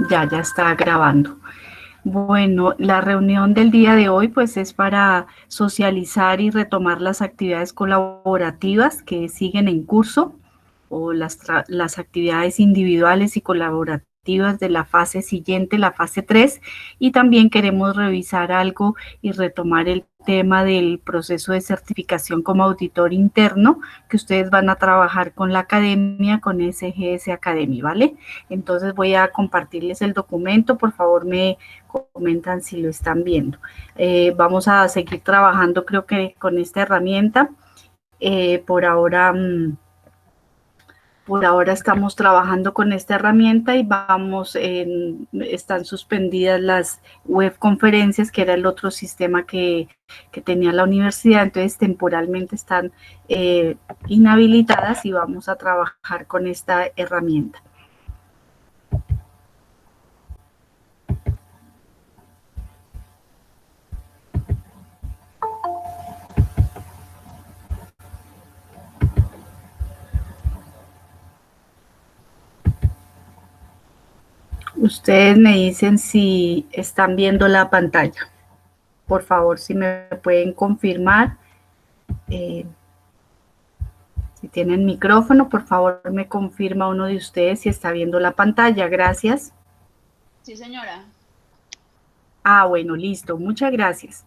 Ya está grabando. Bueno, la reunión del día de hoy pues es para socializar y retomar las actividades colaborativas que siguen en curso o las actividades individuales y colaborativas de la fase siguiente, la fase 3, y también queremos revisar algo y retomar el tema del proceso de certificación como auditor interno que ustedes van a trabajar con la academia, con SGS Academy, ¿vale? Entonces voy a compartirles el documento, por favor me comentan si lo están viendo. Vamos a seguir trabajando creo que con esta herramienta. Por ahora estamos trabajando con esta herramienta y están suspendidas las web conferencias, que era el otro sistema que tenía la universidad, entonces temporalmente están inhabilitadas y vamos a trabajar con esta herramienta. Ustedes me dicen si están viendo la pantalla. Por favor, si me pueden confirmar. Si tienen micrófono, por favor me confirma uno de ustedes si está viendo la pantalla. Gracias. Sí, señora. Bueno, listo. Muchas gracias.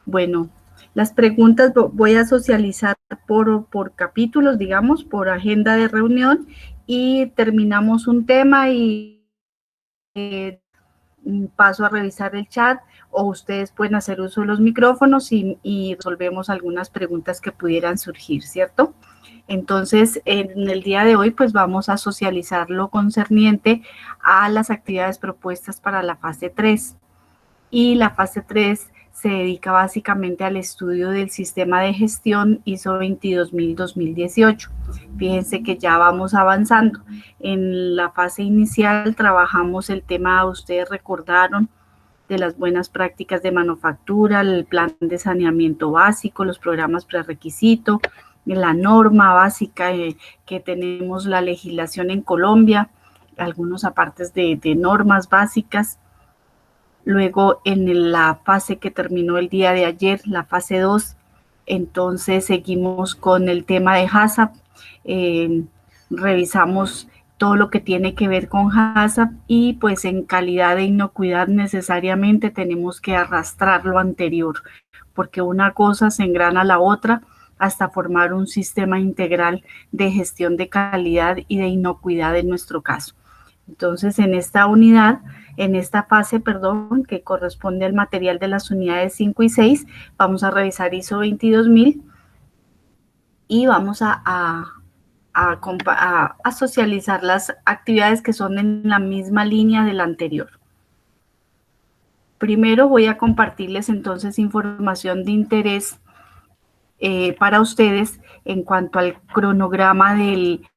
Bueno, las preguntas voy a socializar por capítulos, digamos, por agenda de reunión, y terminamos un tema y paso a revisar el chat, o ustedes pueden hacer uso de los micrófonos y resolvemos algunas preguntas que pudieran surgir, ¿cierto? Entonces, en el día de hoy, pues vamos a socializar lo concerniente a las actividades propuestas para la fase 3. Y la fase 3 se dedica básicamente al estudio del sistema de gestión ISO 22000-2018. Fíjense que ya vamos avanzando. En la fase inicial trabajamos el tema, ustedes recordaron, de las buenas prácticas de manufactura, el plan de saneamiento básico, los programas prerequisito, la norma básica que tenemos, la legislación en Colombia, algunos apartes de normas básicas. Luego, en la fase que terminó el día de ayer, la fase 2, entonces seguimos con el tema de HACCP, revisamos todo lo que tiene que ver con HACCP y pues en calidad de inocuidad necesariamente tenemos que arrastrar lo anterior, porque una cosa se engrana a la otra hasta formar un sistema integral de gestión de calidad y de inocuidad en nuestro caso. Entonces, en esta fase, que corresponde al material de las unidades 5 y 6, vamos a revisar ISO 22000 y vamos a socializar las actividades que son en la misma línea de la anterior. Primero voy a compartirles entonces información de interés para ustedes en cuanto al cronograma del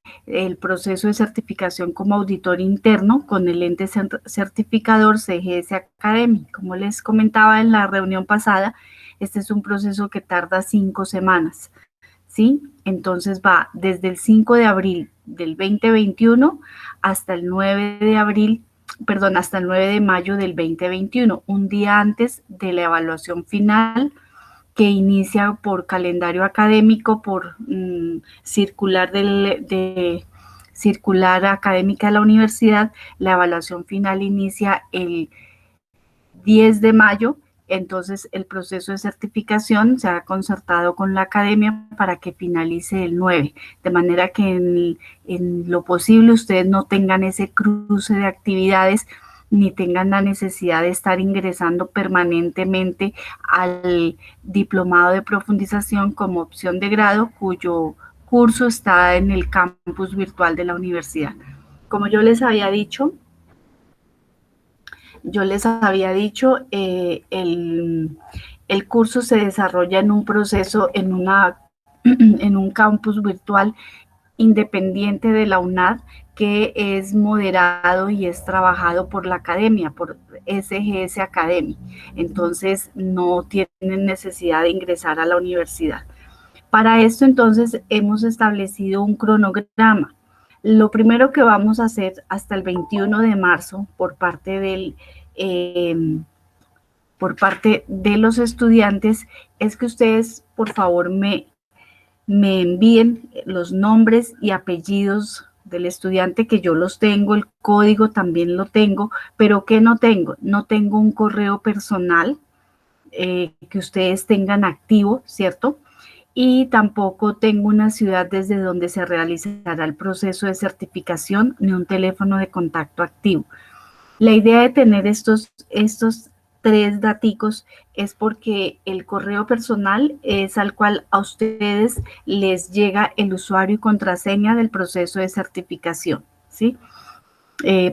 proceso de certificación como auditor interno con el ente certificador CGS Academy. Como les comentaba en la reunión pasada, este es un proceso que tarda 5 semanas, ¿sí? Entonces va desde el 5 de abril del 2021 hasta el 9 de abril, hasta el 9 de mayo del 2021, un día antes de la evaluación final que inicia por calendario académico, por circular circular académica de la universidad. La evaluación final inicia el 10 de mayo, entonces el proceso de certificación se ha concertado con la academia para que finalice el 9, de manera que en lo posible ustedes no tengan ese cruce de actividades ni tengan la necesidad de estar ingresando permanentemente al diplomado de profundización como opción de grado, cuyo curso está en el campus virtual de la universidad. Como yo les había dicho, el curso se desarrolla en un proceso, en un campus virtual independiente de la UNAD, que es moderado y es trabajado por la academia, por SGS Academy. Entonces, no tienen necesidad de ingresar a la universidad. Para esto, entonces, hemos establecido un cronograma. Lo primero que vamos a hacer hasta el 21 de marzo por parte de los estudiantes es que ustedes, por favor, me envíen los nombres y apellidos del estudiante, que yo los tengo, el código también lo tengo, pero ¿qué no tengo? No tengo un correo personal que ustedes tengan activo, ¿cierto? Y tampoco tengo una ciudad desde donde se realizará el proceso de certificación ni un teléfono de contacto activo. La idea de tener estos tres daticos es porque el correo personal es al cual a ustedes les llega el usuario y contraseña del proceso de certificación, ¿sí?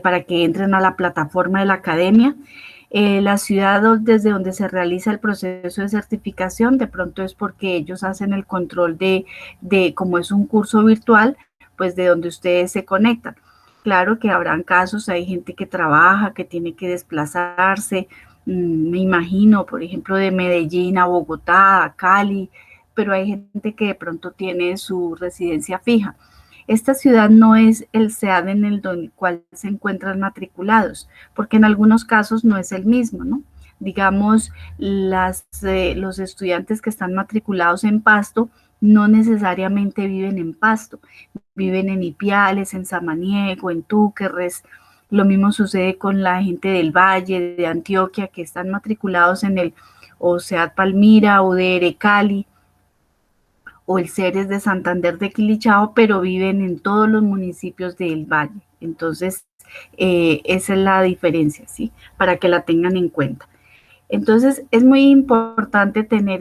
Para que entren a la plataforma de la academia. La ciudad desde donde se realiza el proceso de certificación, de pronto es porque ellos hacen el control como es un curso virtual, pues de donde ustedes se conectan. Claro que habrán casos, hay gente que trabaja, que tiene que desplazarse, me imagino, por ejemplo, de Medellín a Bogotá, a Cali, pero hay gente que de pronto tiene su residencia fija. Esta ciudad no es el SEAD en el cual se encuentran matriculados, porque en algunos casos no es el mismo, ¿no? Digamos, los estudiantes que están matriculados en Pasto no necesariamente viven en Pasto, viven en Ipiales, en Samaniego, en Túquerres. Lo mismo sucede con la gente del Valle, de Antioquia, que están matriculados en el OSEAD Palmira, UDR Cali, o el Ceres de Santander de Quilichao, pero viven en todos los municipios del Valle. Entonces, esa es la diferencia, ¿sí? Para que la tengan en cuenta. Entonces, es muy importante tener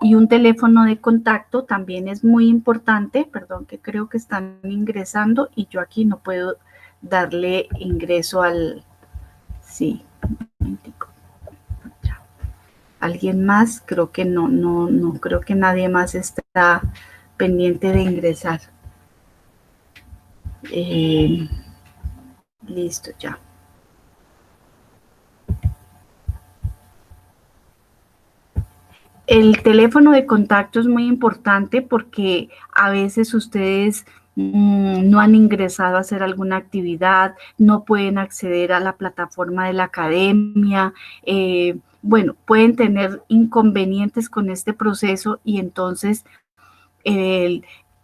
y un teléfono de contacto también es muy importante, perdón, que creo que están ingresando y yo aquí no puedo darle ingreso sí, un momentico. ¿Alguien más? Creo que no creo que nadie más está pendiente de ingresar. Listo, ya. El teléfono de contacto es muy importante porque a veces ustedes no han ingresado a hacer alguna actividad, no pueden acceder a la plataforma de la academia, bueno, pueden tener inconvenientes con este proceso y entonces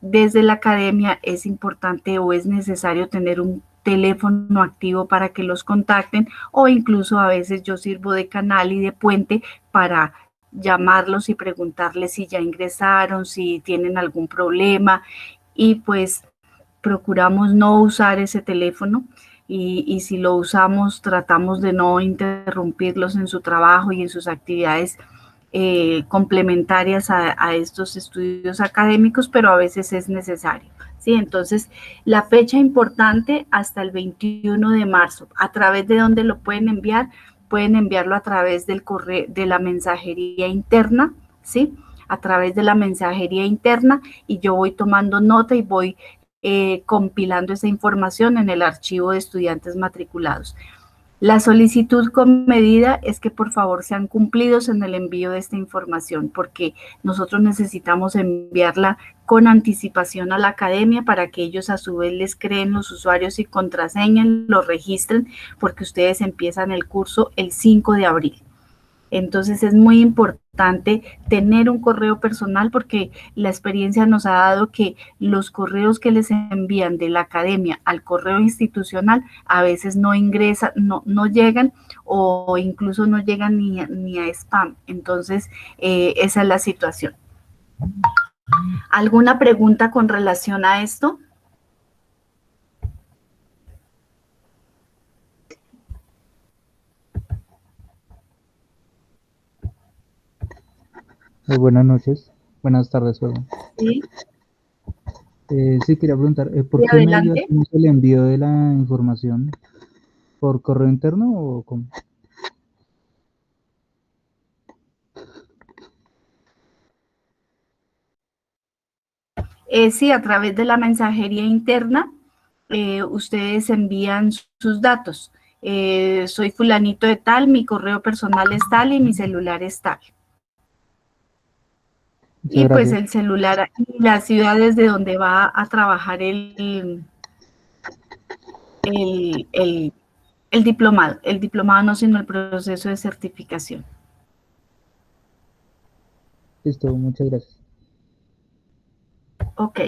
desde la academia es importante o es necesario tener un teléfono activo para que los contacten, o incluso a veces yo sirvo de canal y de puente para llamarlos y preguntarles si ya ingresaron, si tienen algún problema, y pues procuramos no usar ese teléfono y si lo usamos tratamos de no interrumpirlos en su trabajo y en sus actividades complementarias a estos estudios académicos, pero a veces es necesario. ¿Sí? Entonces, la fecha importante hasta el 21 de marzo. ¿A través de dónde lo pueden enviar? Pueden enviarlo a través del correo, de la mensajería interna, ¿sí? A través de la mensajería interna, y yo voy tomando nota y voy compilando esa información en el archivo de estudiantes matriculados. La solicitud con medida es que por favor sean cumplidos en el envío de esta información, porque nosotros necesitamos enviarla con anticipación a la academia para que ellos a su vez les creen los usuarios y contraseñas, los registren, porque ustedes empiezan el curso el 5 de abril. Entonces es muy importante tener un correo personal porque la experiencia nos ha dado que los correos que les envían de la academia al correo institucional a veces no ingresan, no llegan, o incluso no llegan ni a spam. Entonces esa es la situación. ¿Alguna pregunta con relación a esto? Buenas noches, buenas tardes, perdón. Sí. Sí, quería preguntar, ¿por Sí, qué medio adelante. hacemos el envío de la información? ¿Por correo interno o cómo? Sí, a través de la mensajería interna, ustedes envían sus datos. Soy fulanito de tal, mi correo personal es tal y mi celular es tal. Muchas Y pues gracias. el celular y la ciudad desde donde va a trabajar el el diplomado no, sino el proceso de certificación. Listo, muchas gracias. Ok.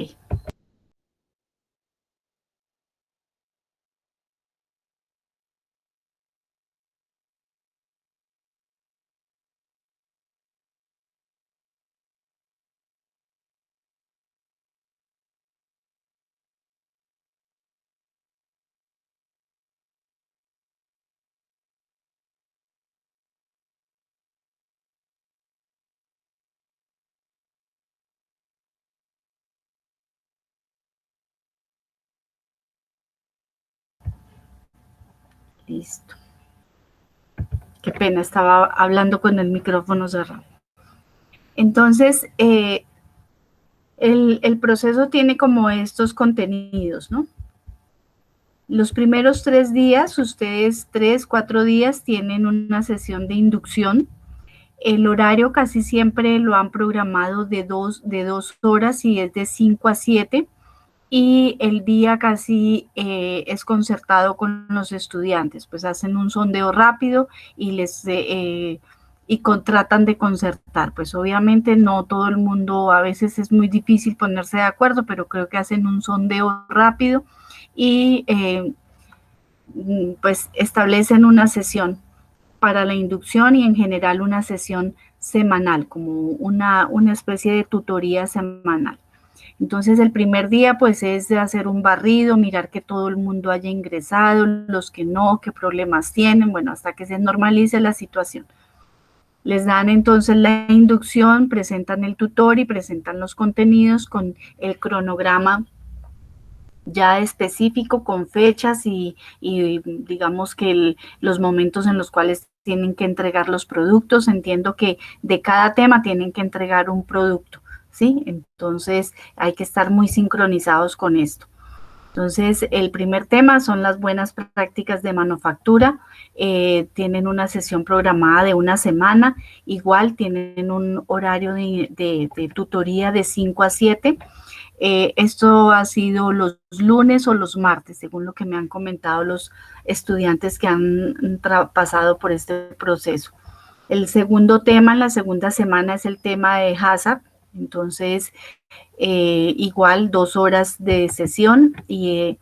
Listo. Qué pena, estaba hablando con el micrófono cerrado. Entonces, el proceso tiene como estos contenidos, ¿no? Los primeros 3 días, ustedes 3, 4 días tienen una sesión de inducción. El horario casi siempre lo han programado de 2 horas y es de 5 a 7. Y el día casi es concertado con los estudiantes, pues hacen un sondeo rápido y tratan de concertar. Pues obviamente no todo el mundo, a veces es muy difícil ponerse de acuerdo, pero creo que hacen un sondeo rápido y pues establecen una sesión para la inducción y en general una sesión semanal, como una especie de tutoría semanal. Entonces el primer día pues es de hacer un barrido, mirar que todo el mundo haya ingresado, los que no, qué problemas tienen, bueno, hasta que se normalice la situación. Les dan entonces la inducción, presentan el tutor y presentan los contenidos con el cronograma ya específico, con fechas y digamos que los momentos en los cuales tienen que entregar los productos. Entiendo que de cada tema tienen que entregar un producto, ¿sí? Entonces hay que estar muy sincronizados con esto. Entonces, el primer tema son las buenas prácticas de manufactura. Tienen una sesión programada de una semana. Igual tienen un horario de tutoría de 5 a 7. Esto ha sido los lunes o los martes, según lo que me han comentado los estudiantes que han pasado por este proceso. El segundo tema en la segunda semana es el tema de HACCP. Entonces, igual 2 horas de sesión y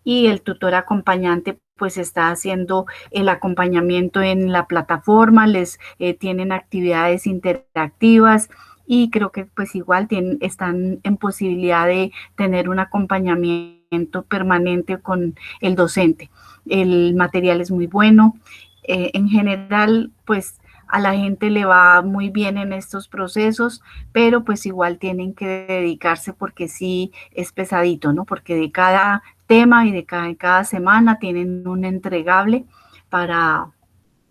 el tutor acompañante pues está haciendo el acompañamiento en la plataforma, les tienen actividades interactivas y creo que pues igual están en posibilidad de tener un acompañamiento permanente con el docente. El material es muy bueno. En general, pues a la gente le va muy bien en estos procesos, pero pues igual tienen que dedicarse porque sí es pesadito, ¿no? Porque de cada tema y de cada semana tienen un entregable para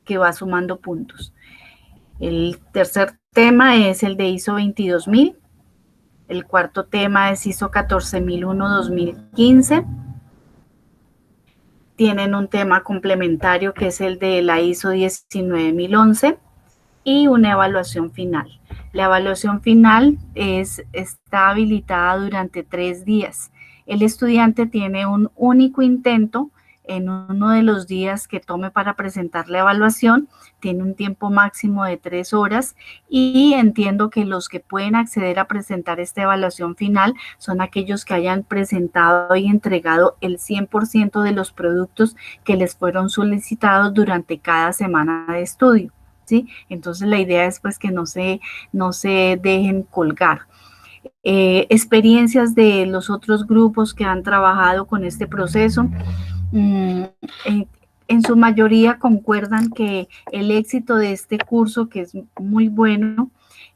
que va sumando puntos. El tercer tema es el de ISO 22000. El cuarto tema es ISO 14001-2015. Tienen un tema complementario que es el de la ISO 19011 y una evaluación final. La evaluación final está habilitada durante 3 días. El estudiante tiene un único intento en uno de los días que tome para presentar la evaluación, tiene un tiempo máximo de 3 horas y entiendo que los que pueden acceder a presentar esta evaluación final son aquellos que hayan presentado y entregado el 100% de los productos que les fueron solicitados durante cada semana de estudio. ¿Sí? Entonces la idea es pues que no se dejen colgar. Experiencias de los otros grupos que han trabajado con este proceso, en su mayoría concuerdan que el éxito de este curso, que es muy bueno,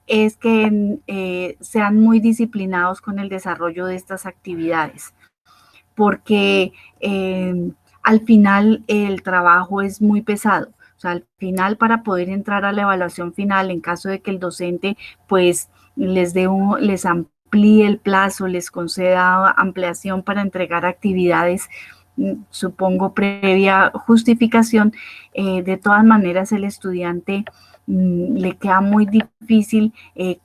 es que sean muy disciplinados con el desarrollo de estas actividades, porque al final el trabajo es muy pesado. O sea, al final para poder entrar a la evaluación final, en caso de que el docente pues les amplíe el plazo, les conceda ampliación para entregar actividades, supongo previa justificación, de todas maneras el estudiante le queda muy difícil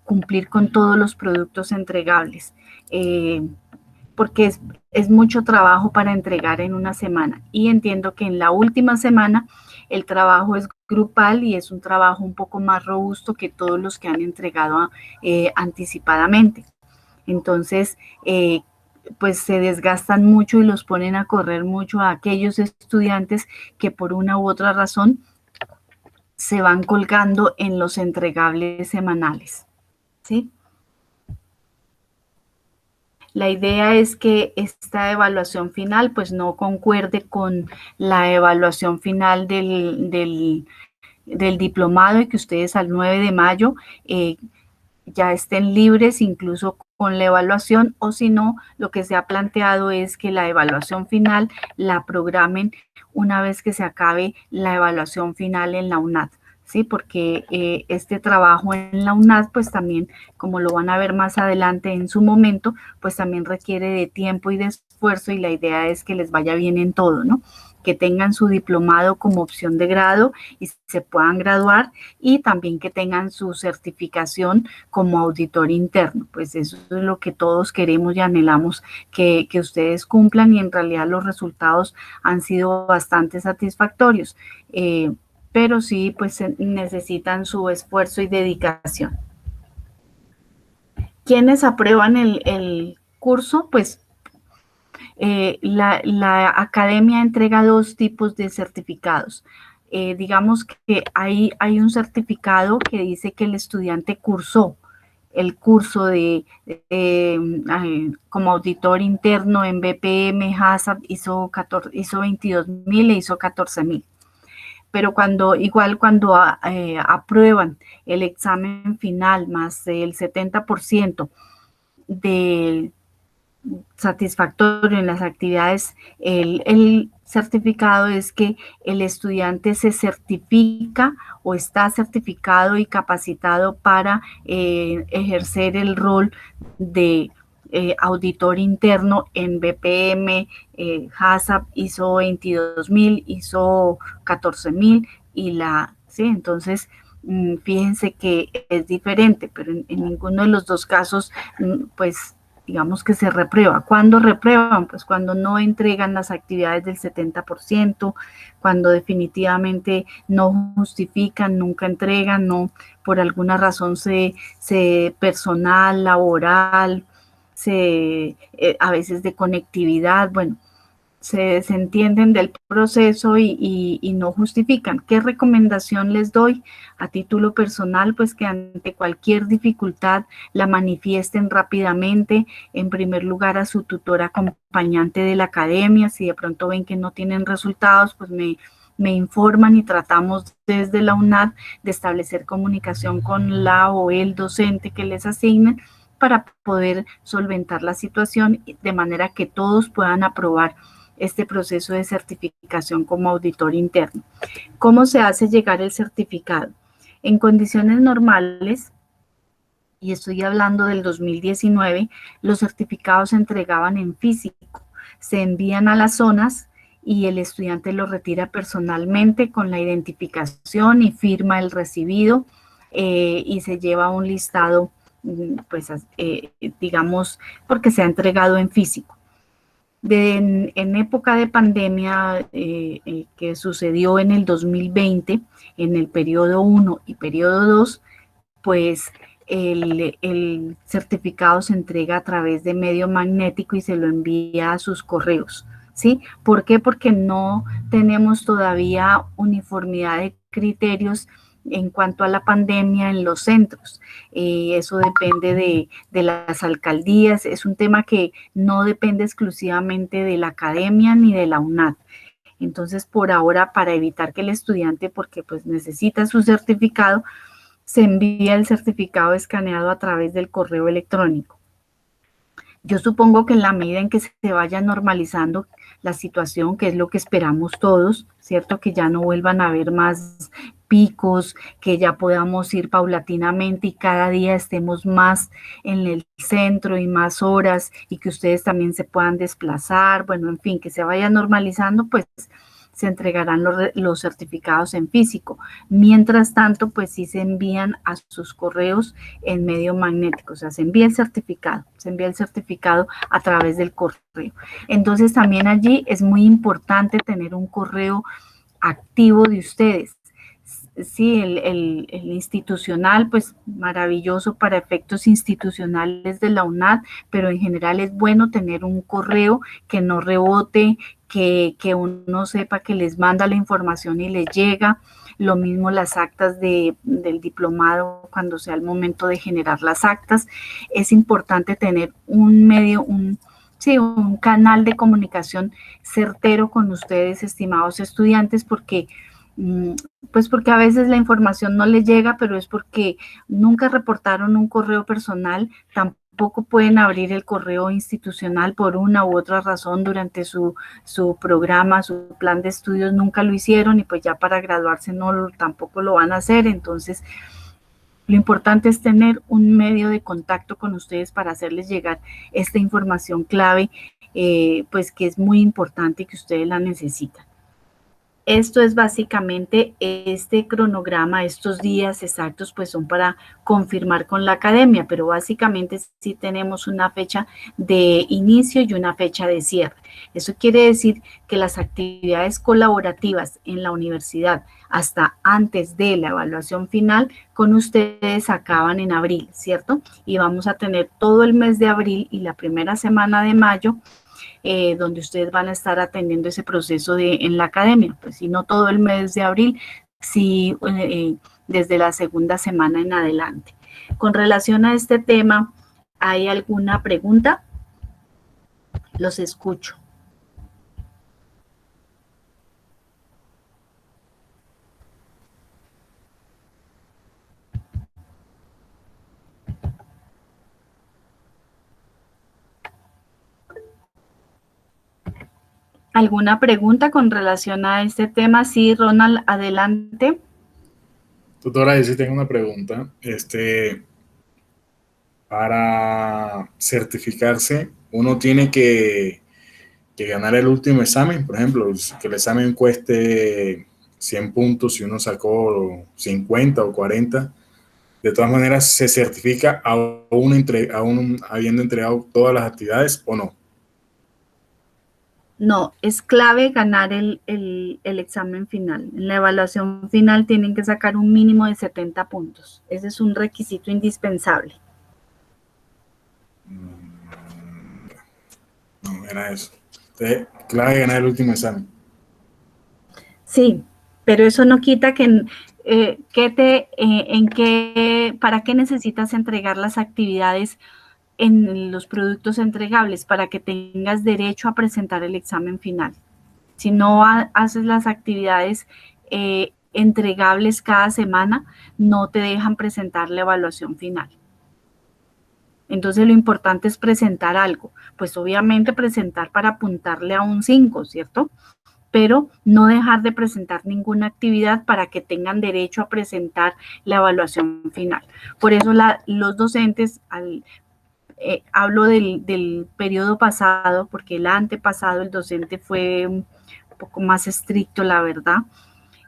cumplir con todos los productos entregables. porque es mucho trabajo para entregar en una semana. Y entiendo que en la última semana el trabajo es grupal y es un trabajo un poco más robusto que todos los que han entregado anticipadamente. Entonces, pues se desgastan mucho y los ponen a correr mucho a aquellos estudiantes que por una u otra razón se van colgando en los entregables semanales, ¿sí? La idea es que esta evaluación final pues no concuerde con la evaluación final del diplomado y que ustedes al 9 de mayo ya estén libres incluso con la evaluación, o si no, lo que se ha planteado es que la evaluación final la programen una vez que se acabe la evaluación final en la UNAD. Sí, porque este trabajo en la UNAD, pues también, como lo van a ver más adelante en su momento, pues también requiere de tiempo y de esfuerzo y la idea es que les vaya bien en todo, ¿no? Que tengan su diplomado como opción de grado y se puedan graduar y también que tengan su certificación como auditor interno. Pues eso es lo que todos queremos y anhelamos que ustedes cumplan y en realidad los resultados han sido bastante satisfactorios. Pero sí, pues necesitan su esfuerzo y dedicación. ¿Quiénes aprueban el curso? Pues la academia entrega dos tipos de certificados. Digamos que hay un certificado que dice que el estudiante cursó el curso como auditor interno en BPM, HACCP, ISO 22000 e ISO 14000. Pero igual cuando aprueban el examen final más el 70% del satisfactorio en las actividades, el certificado es que el estudiante se certifica o está certificado y capacitado para ejercer el rol de auditor interno en BPM, HACCP, ISO 22000, ISO 14000 sí, entonces fíjense que es diferente, pero en ninguno de los dos casos, pues digamos que se reprueba. ¿Cuándo reprueban? Pues cuando no entregan las actividades del 70%, cuando definitivamente no justifican, nunca entregan, no por alguna razón personal, laboral, a veces de conectividad, bueno, se desentienden del proceso y no justifican. ¿Qué recomendación les doy a título personal? Pues que ante cualquier dificultad la manifiesten rápidamente, en primer lugar a su tutor acompañante de la academia, si de pronto ven que no tienen resultados, pues me informan y tratamos desde la UNAD de establecer comunicación con la o el docente que les asignen para poder solventar la situación de manera que todos puedan aprobar este proceso de certificación como auditor interno. ¿Cómo se hace llegar el certificado? En condiciones normales, y estoy hablando del 2019, los certificados se entregaban en físico, se envían a las zonas y el estudiante lo retira personalmente con la identificación y firma el recibido y se lleva un listado, pues digamos, porque se ha entregado en físico. En época de pandemia que sucedió en el 2020, en el periodo 1 y periodo 2, pues el certificado se entrega a través de medio magnético y se lo envía a sus correos, ¿sí? ¿Por qué? Porque no tenemos todavía uniformidad de criterios en cuanto a la pandemia en los centros. Eso depende de las alcaldías, es un tema que no depende exclusivamente de la academia ni de la UNAD. Entonces, por ahora, para evitar que el estudiante, porque pues necesita su certificado, se envía el certificado escaneado a través del correo electrónico. Yo supongo que en la medida en que se vaya normalizando la situación, que es lo que esperamos todos, ¿cierto? Que ya no vuelvan a haber más picos, que ya podamos ir paulatinamente y cada día estemos más en el centro y más horas y que ustedes también se puedan desplazar, bueno, en fin, que se vaya normalizando, pues se entregarán los certificados en físico. Mientras tanto, pues sí se envían a sus correos en medio magnético, o sea, se envía el certificado a través del correo. Entonces también allí es muy importante tener un correo activo de ustedes. Sí, el institucional, pues maravilloso para efectos institucionales de la UNAD, pero en general es bueno tener un correo que no rebote, que uno sepa que les manda la información y les llega. Lo mismo las actas del diplomado cuando sea el momento de generar las actas. Es importante tener un medio, sí, un canal de comunicación certero con ustedes, estimados estudiantes, porque pues porque a veces la información no les llega, pero es porque nunca reportaron un correo personal, tampoco pueden abrir el correo institucional por una u otra razón durante su programa, su plan de estudios, nunca lo hicieron y pues ya para graduarse tampoco lo van a hacer. Entonces lo importante es tener un medio de contacto con ustedes para hacerles llegar esta información clave, pues que es muy importante y que ustedes la necesitan. Esto es básicamente este cronograma, estos días exactos pues son para confirmar con la academia, pero básicamente sí tenemos una fecha de inicio y una fecha de cierre. Eso quiere decir que las actividades colaborativas en la universidad hasta antes de la evaluación final con ustedes acaban en abril, ¿cierto? Y vamos a tener todo el mes de abril y la primera semana de mayo donde ustedes van a estar atendiendo ese proceso en la academia, pues si no todo el mes de abril, sí desde la segunda semana en adelante. Con relación a este tema, ¿hay alguna pregunta? Los escucho. ¿Alguna pregunta con relación a este tema? Sí, Ronald, adelante. Tutora, yo sí tengo una pregunta. Para certificarse, uno tiene que ganar el último examen. Por ejemplo, que el examen cueste 100 puntos si uno sacó 50 o 40. De todas maneras, ¿se certifica aún habiendo entregado todas las actividades o no? No, es clave ganar el examen final. En la evaluación final tienen que sacar un mínimo de 70 puntos. Ese es un requisito indispensable. No, era eso. Entonces, clave ganar el último examen. Sí, pero eso no quita ¿para qué necesitas entregar las actividades en los productos entregables? Para que tengas derecho a presentar el examen final. Si no haces las actividades entregables cada semana, no te dejan presentar la evaluación final. Entonces lo importante es presentar algo, pues obviamente presentar para apuntarle a un 5, ¿cierto? Pero no dejar de presentar ninguna actividad para que tengan derecho a presentar la evaluación final. Por eso los docentes, hablo del periodo pasado, porque el antepasado el docente fue un poco más estricto, la verdad.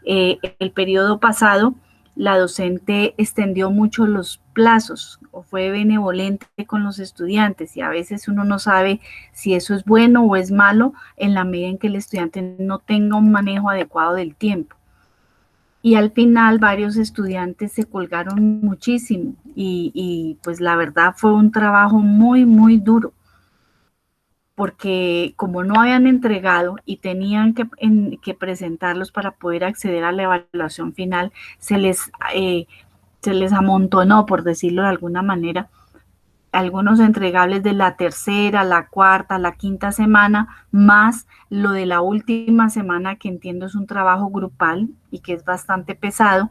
El periodo pasado la docente extendió mucho los plazos o fue benevolente con los estudiantes y a veces uno no sabe si eso es bueno o es malo en la medida en que el estudiante no tenga un manejo adecuado del tiempo. Y al final varios estudiantes se colgaron muchísimo y pues la verdad fue un trabajo muy, muy duro, porque como no habían entregado y tenían que presentarlos para poder acceder a la evaluación final, se les amontonó, por decirlo de alguna manera, algunos entregables de la tercera, la cuarta, la quinta semana, más lo de la última semana, que entiendo es un trabajo grupal y que es bastante pesado.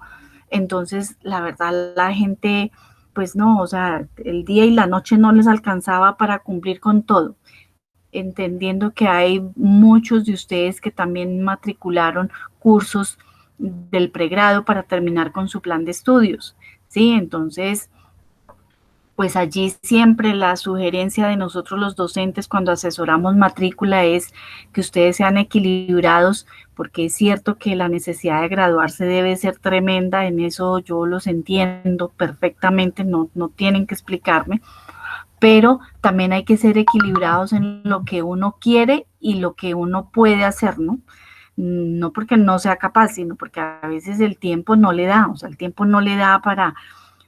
Entonces, la verdad, la gente, pues no, o sea, el día y la noche no les alcanzaba para cumplir con todo, entendiendo que hay muchos de ustedes que también matricularon cursos del pregrado para terminar con su plan de estudios, ¿sí? Entonces, pues allí siempre la sugerencia de nosotros los docentes cuando asesoramos matrícula es que ustedes sean equilibrados, porque es cierto que la necesidad de graduarse debe ser tremenda, en eso yo los entiendo perfectamente, no tienen que explicarme, pero también hay que ser equilibrados en lo que uno quiere y lo que uno puede hacer, ¿no? No porque no sea capaz, sino porque a veces el tiempo no le da, o sea, el tiempo no le da para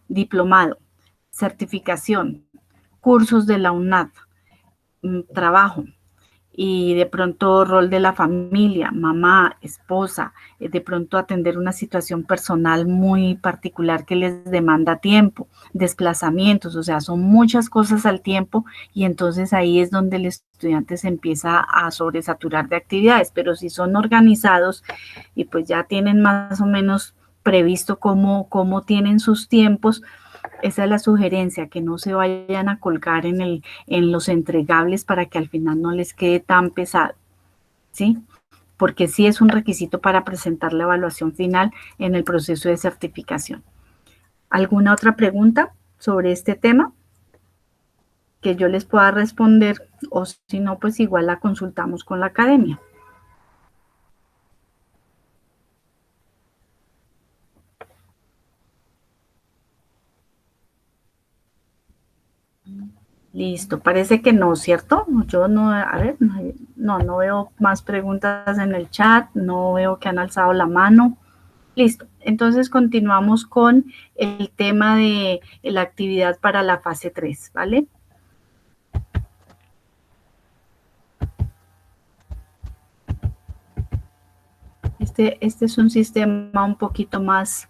diplomado, certificación, cursos de la UNAD, trabajo y de pronto rol de la familia, mamá, esposa, de pronto atender una situación personal muy particular que les demanda tiempo, desplazamientos, o sea, son muchas cosas al tiempo y entonces ahí es donde el estudiante se empieza a sobresaturar de actividades, pero si son organizados y pues ya tienen más o menos previsto cómo tienen sus tiempos, esa es la sugerencia, que no se vayan a colgar en los entregables para que al final no les quede tan pesado, ¿sí? Porque sí es un requisito para presentar la evaluación final en el proceso de certificación. ¿Alguna otra pregunta sobre este tema que yo les pueda responder? O si no, pues igual la consultamos con la academia. Listo, parece que no, ¿cierto? Yo no, a ver, no veo más preguntas en el chat, no veo que han alzado la mano. Listo, entonces continuamos con el tema de la actividad para la fase 3, ¿vale? Este es un sistema un poquito más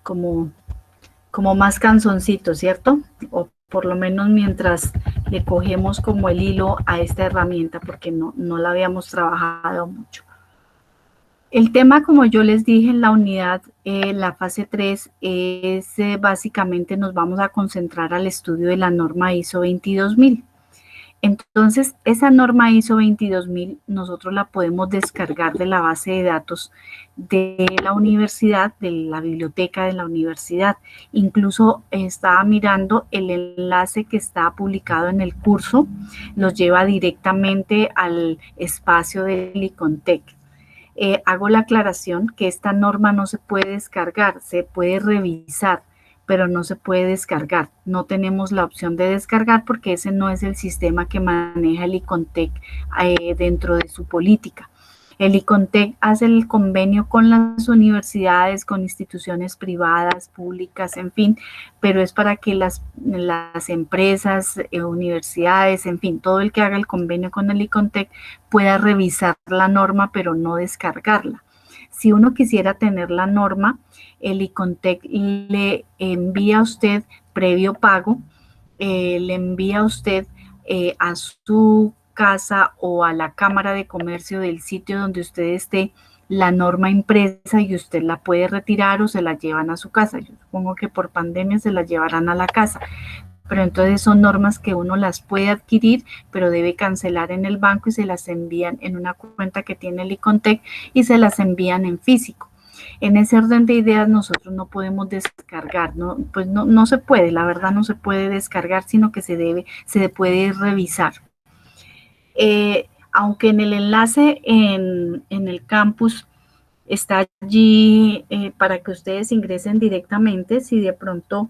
como más canzoncito, ¿cierto? O por lo menos mientras le cogemos como el hilo a esta herramienta, porque no la habíamos trabajado mucho. El tema, como yo les dije en la unidad, la fase 3, es básicamente nos vamos a concentrar al estudio de la norma ISO 22000. Entonces, esa norma ISO 22000 nosotros la podemos descargar de la base de datos de la universidad, de la biblioteca de la universidad. Incluso estaba mirando el enlace que está publicado en el curso, los lleva directamente al espacio del Icontec. Hago la aclaración que esta norma no se puede descargar, se puede revisar, pero no se puede descargar. No tenemos la opción de descargar porque ese no es el sistema que maneja el Icontec dentro de su política. El Icontec hace el convenio con las universidades, con instituciones privadas, públicas, en fin, pero es para que las empresas, universidades, en fin, todo el que haga el convenio con el Icontec pueda revisar la norma, pero no descargarla. Si uno quisiera tener la norma, el Icontec le envía a usted previo pago, le envía a usted a su casa o a la Cámara de Comercio del sitio donde usted esté la norma impresa y usted la puede retirar o se la llevan a su casa. Yo supongo que por pandemia se la llevarán a la casa, pero entonces son normas que uno las puede adquirir, pero debe cancelar en el banco y se las envían en una cuenta que tiene el Icontec y se las envían en físico. En ese orden de ideas nosotros no podemos descargar, pues no se puede, la verdad no se puede descargar, sino que se puede revisar. Aunque en el enlace en el campus está allí para que ustedes ingresen directamente, si de pronto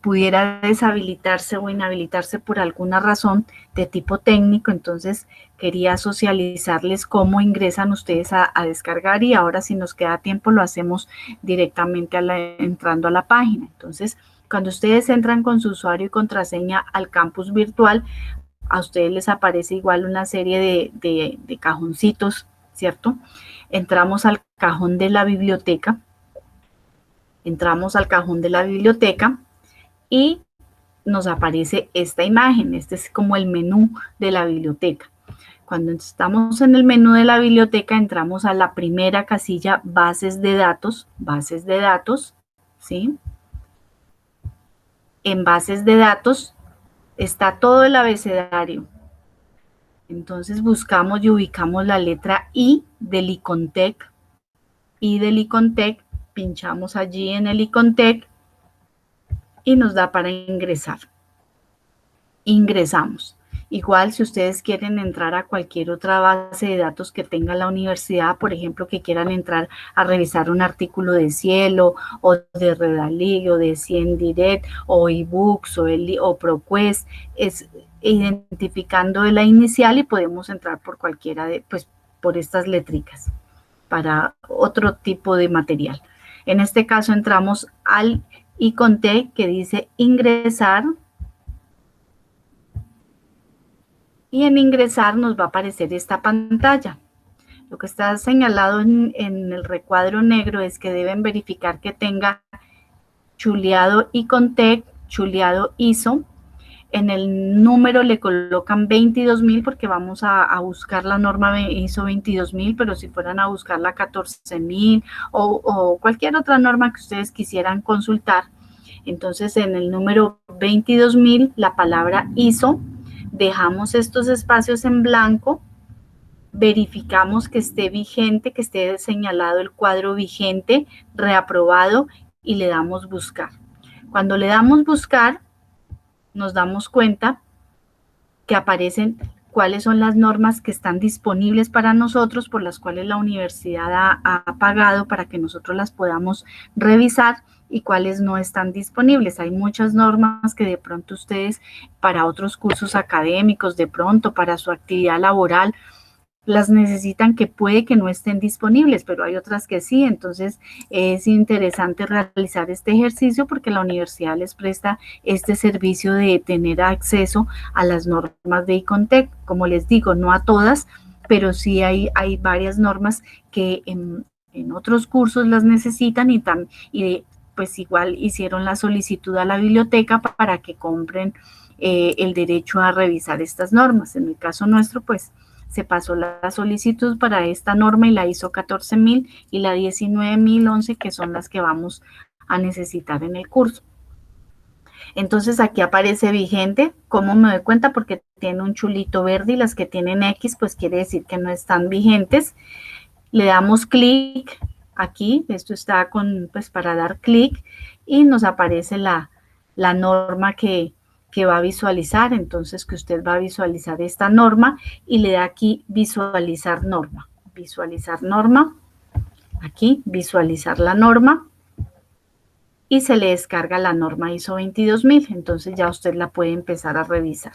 pudiera deshabilitarse o inhabilitarse por alguna razón de tipo técnico, entonces quería socializarles cómo ingresan ustedes a descargar y ahora si nos queda tiempo lo hacemos directamente entrando a la página. Entonces, cuando ustedes entran con su usuario y contraseña al campus virtual, a ustedes les aparece igual una serie de cajoncitos, ¿cierto? Entramos al cajón de la biblioteca, y nos aparece esta imagen. Este es como el menú de la biblioteca. Cuando estamos en el menú de la biblioteca, entramos a la primera casilla, bases de datos, ¿sí? En bases de datos está todo el abecedario. Entonces buscamos y ubicamos la letra I del Icontec, pinchamos allí en el Icontec y nos da para ingresar. Ingresamos. Igual si ustedes quieren entrar a cualquier otra base de datos que tenga la universidad, por ejemplo, que quieran entrar a revisar un artículo de Cielo o de Redalí o de Cien Direct o eBooks o ProQuest, es identificando la inicial y podemos entrar por cualquiera de, pues por estas letricas para otro tipo de material. En este caso entramos al icono T que dice ingresar. Y en ingresar nos va a aparecer esta pantalla. Lo que está señalado en el recuadro negro es que deben verificar que tenga chuleado Icontec, chuleado ISO. En el número le colocan 22.000 porque vamos a buscar la norma ISO 22.000, pero si fueran a buscar la 14.000 o cualquier otra norma que ustedes quisieran consultar, entonces en el número 22.000 la palabra ISO, dejamos estos espacios en blanco, verificamos que esté vigente, que esté señalado el cuadro vigente, reaprobado y le damos buscar. Cuando le damos buscar, nos damos cuenta que aparecen cuáles son las normas que están disponibles para nosotros, por las cuales la universidad ha pagado para que nosotros las podamos revisar y cuáles no están disponibles. Hay muchas normas que de pronto ustedes para otros cursos académicos, de pronto para su actividad laboral, las necesitan que puede que no estén disponibles, pero hay otras que sí. Entonces es interesante realizar este ejercicio porque la universidad les presta este servicio de tener acceso a las normas de Icontec. Como les digo, no a todas, pero sí hay varias normas que en otros cursos las necesitan y pues igual hicieron la solicitud a la biblioteca para que compren el derecho a revisar estas normas. En el caso nuestro, pues se pasó la solicitud para esta norma y la ISO 14.000 y la 19.011, que son las que vamos a necesitar en el curso. Entonces aquí aparece vigente. ¿Cómo me doy cuenta? Porque tiene un chulito verde y las que tienen X, pues quiere decir que no están vigentes. Le damos clic aquí, esto está pues para dar clic y nos aparece la norma que va a visualizar. Entonces que usted va a visualizar esta norma y le da aquí visualizar norma, aquí visualizar la norma y se le descarga la norma ISO 22.000, entonces ya usted la puede empezar a revisar.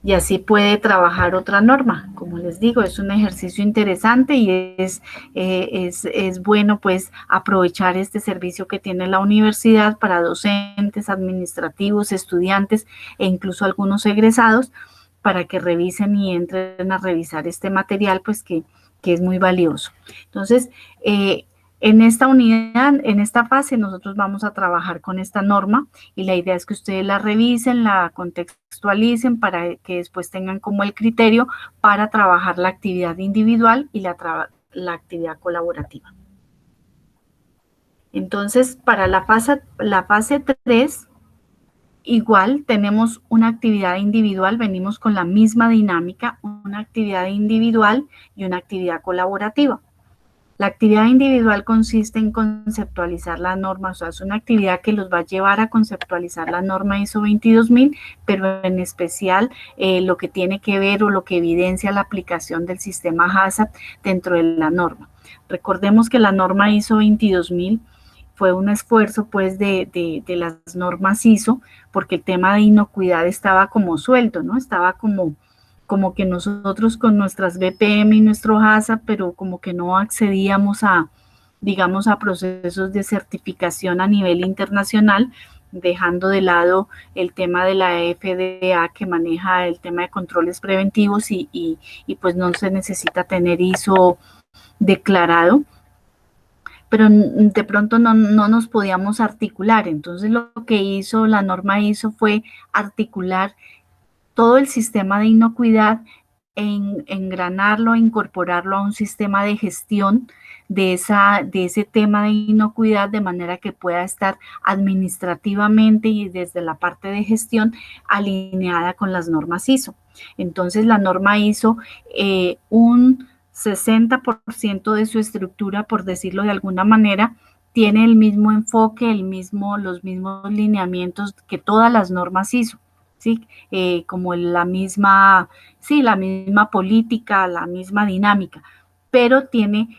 Y así puede trabajar otra norma. Como les digo, es un ejercicio interesante y es bueno pues aprovechar este servicio que tiene la universidad para docentes, administrativos, estudiantes e incluso algunos egresados para que revisen y entren a revisar este material pues que es muy valioso. Entonces, en esta unidad, en esta fase, nosotros vamos a trabajar con esta norma y la idea es que ustedes la revisen, la contextualicen para que después tengan como el criterio para trabajar la actividad individual y la actividad colaborativa. Entonces, para la fase 3, igual tenemos una actividad individual, venimos con la misma dinámica, una actividad individual y una actividad colaborativa. La actividad individual consiste en conceptualizar la norma, o sea, es una actividad que los va a llevar a conceptualizar la norma ISO 22.000, pero en especial lo que tiene que ver o lo que evidencia la aplicación del sistema HACCP dentro de la norma. Recordemos que la norma ISO 22.000 fue un esfuerzo pues de las normas ISO, porque el tema de inocuidad estaba como suelto, ¿no? Estaba como que nosotros con nuestras BPM y nuestro HACCP, pero como que no accedíamos a, digamos, a procesos de certificación a nivel internacional, dejando de lado el tema de la FDA que maneja el tema de controles preventivos y pues no se necesita tener ISO declarado, pero de pronto no nos podíamos articular. Entonces lo que hizo la norma ISO fue articular todo el sistema de inocuidad, engranarlo, incorporarlo a un sistema de gestión de ese tema de inocuidad, de manera que pueda estar administrativamente y desde la parte de gestión alineada con las normas ISO. Entonces la norma ISO, un 60% de su estructura, por decirlo de alguna manera, tiene el mismo enfoque, los mismos lineamientos que todas las normas ISO, ¿sí? Como la misma política, la misma dinámica, pero tiene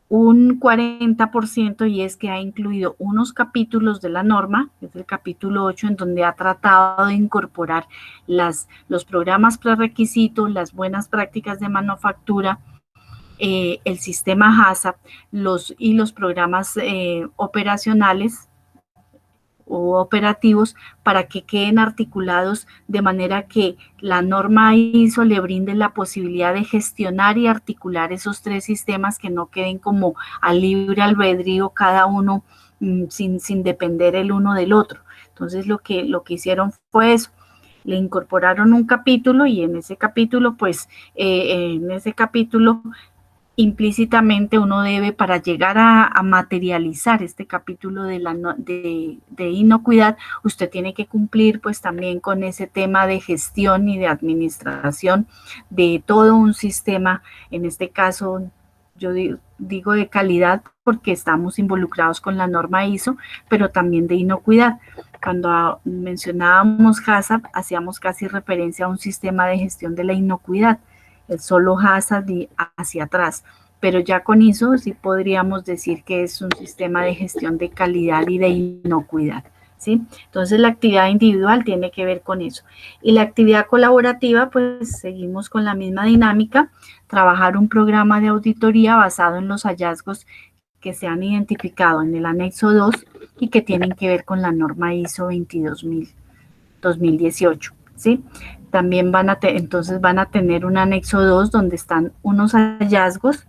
un 40% y es que ha incluido unos capítulos de la norma, que es el capítulo 8, en donde ha tratado de incorporar los programas prerequisitos, las buenas prácticas de manufactura, el sistema HACCP y los programas operacionales o operativos para que queden articulados de manera que la norma ISO le brinde la posibilidad de gestionar y articular esos tres sistemas, que no queden como a libre albedrío cada uno sin depender el uno del otro. Entonces lo que hicieron fue eso. Le incorporaron un capítulo y en ese capítulo implícitamente uno debe, para llegar a materializar este capítulo de inocuidad, usted tiene que cumplir pues también con ese tema de gestión y de administración de todo un sistema, en este caso yo digo de calidad porque estamos involucrados con la norma ISO, pero también de inocuidad. Cuando mencionábamos HACCP, hacíamos casi referencia a un sistema de gestión de la inocuidad, el solo HACCP hacia atrás, pero ya con ISO sí podríamos decir que es un sistema de gestión de calidad y de inocuidad, ¿sí? Entonces la actividad individual tiene que ver con eso. Y la actividad colaborativa, pues seguimos con la misma dinámica, trabajar un programa de auditoría basado en los hallazgos que se han identificado en el anexo 2 y que tienen que ver con la norma ISO 2018, ¿sí? También entonces van a tener un anexo 2 donde están unos hallazgos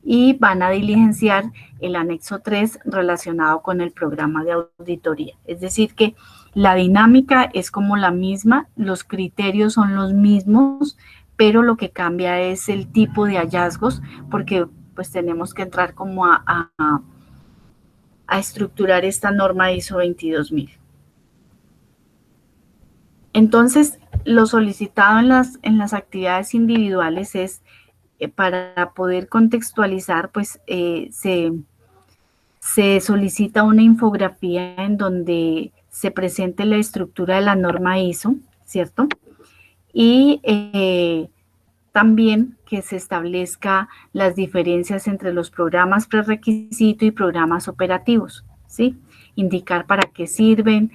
y van a diligenciar el anexo 3 relacionado con el programa de auditoría. Es decir que la dinámica es como la misma, los criterios son los mismos, pero lo que cambia es el tipo de hallazgos, porque pues tenemos que entrar como a estructurar esta norma ISO 22000. Entonces, lo solicitado en las actividades individuales es, para poder contextualizar, pues se solicita una infografía en donde se presente la estructura de la norma ISO, ¿cierto? Y también que se establezca las diferencias entre los programas prerequisito y programas operativos, ¿sí? Indicar para qué sirven,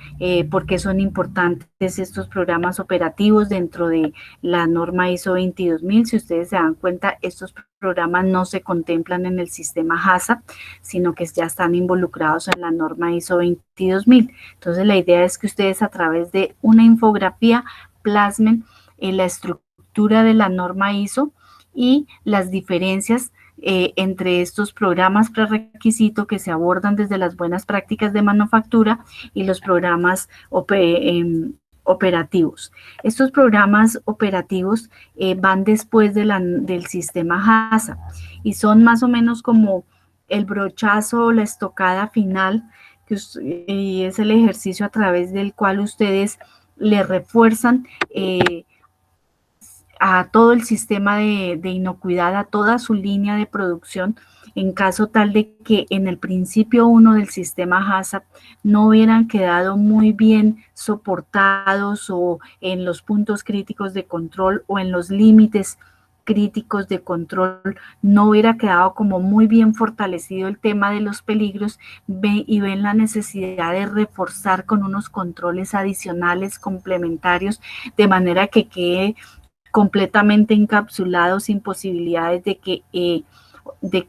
por qué son importantes estos programas operativos dentro de la norma ISO 22000. Si ustedes se dan cuenta, estos programas no se contemplan en el sistema HACCP, sino que ya están involucrados en la norma ISO 22000. Entonces, la idea es que ustedes a través de una infografía plasmen la estructura de la norma ISO y las diferencias entre estos programas prerequisito que se abordan desde las buenas prácticas de manufactura y los programas operativos. Estos programas operativos van después del sistema HACCP y son más o menos como el brochazo o la estocada final, y es el ejercicio a través del cual ustedes le refuerzan a todo el sistema de inocuidad, a toda su línea de producción, en caso tal de que en el principio 1 del sistema HACCP no hubieran quedado muy bien soportados, o en los puntos críticos de control o en los límites críticos de control no hubiera quedado como muy bien fortalecido el tema de los peligros, ven la necesidad de reforzar con unos controles adicionales complementarios, de manera que quede completamente encapsulado, sin posibilidades de que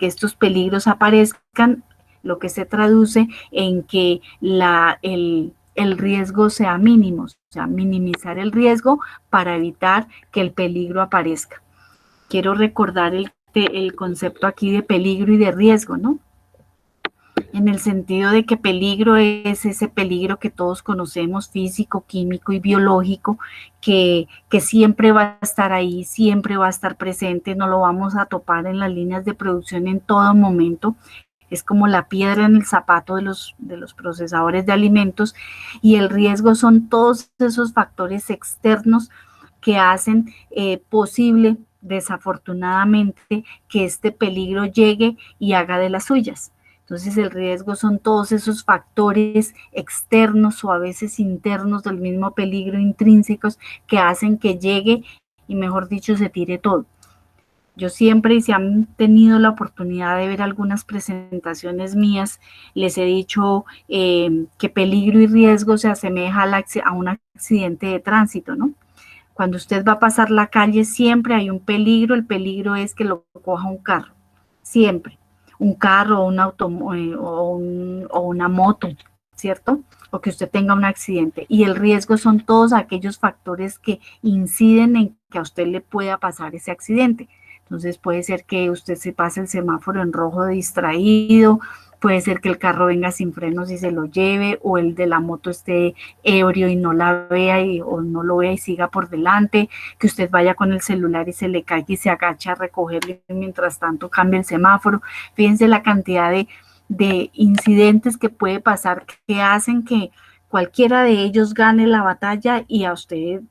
estos peligros aparezcan, lo que se traduce en que el riesgo sea mínimo, o sea, minimizar el riesgo para evitar que el peligro aparezca. Quiero recordar el concepto aquí de peligro y de riesgo, ¿no? En el sentido de que peligro es ese peligro que todos conocemos, físico, químico y biológico, que siempre va a estar ahí, siempre va a estar presente, no lo vamos a topar en las líneas de producción en todo momento. Es como la piedra en el zapato de los procesadores de alimentos, y el riesgo son todos esos factores externos que hacen posible, desafortunadamente, que este peligro llegue y haga de las suyas. Entonces el riesgo son todos esos factores externos o a veces internos del mismo peligro, intrínsecos, que hacen que llegue y, mejor dicho, se tire todo. Yo siempre, y si han tenido la oportunidad de ver algunas presentaciones mías, les he dicho que peligro y riesgo se asemeja a un accidente de tránsito, ¿no? Cuando usted va a pasar la calle siempre hay un peligro, el peligro es que lo coja un carro, siempre. Un carro o un automóvil o una moto, ¿cierto? O que usted tenga un accidente. Y el riesgo son todos aquellos factores que inciden en que a usted le pueda pasar ese accidente. Entonces puede ser que usted se pase el semáforo en rojo distraído, puede ser que el carro venga sin frenos y se lo lleve, o el de la moto esté ebrio y no la vea o no lo vea y siga por delante, que usted vaya con el celular y se le caiga y se agacha a recogerlo y mientras tanto cambia el semáforo. Fíjense la cantidad de incidentes que puede pasar que hacen que cualquiera de ellos gane la batalla y a usted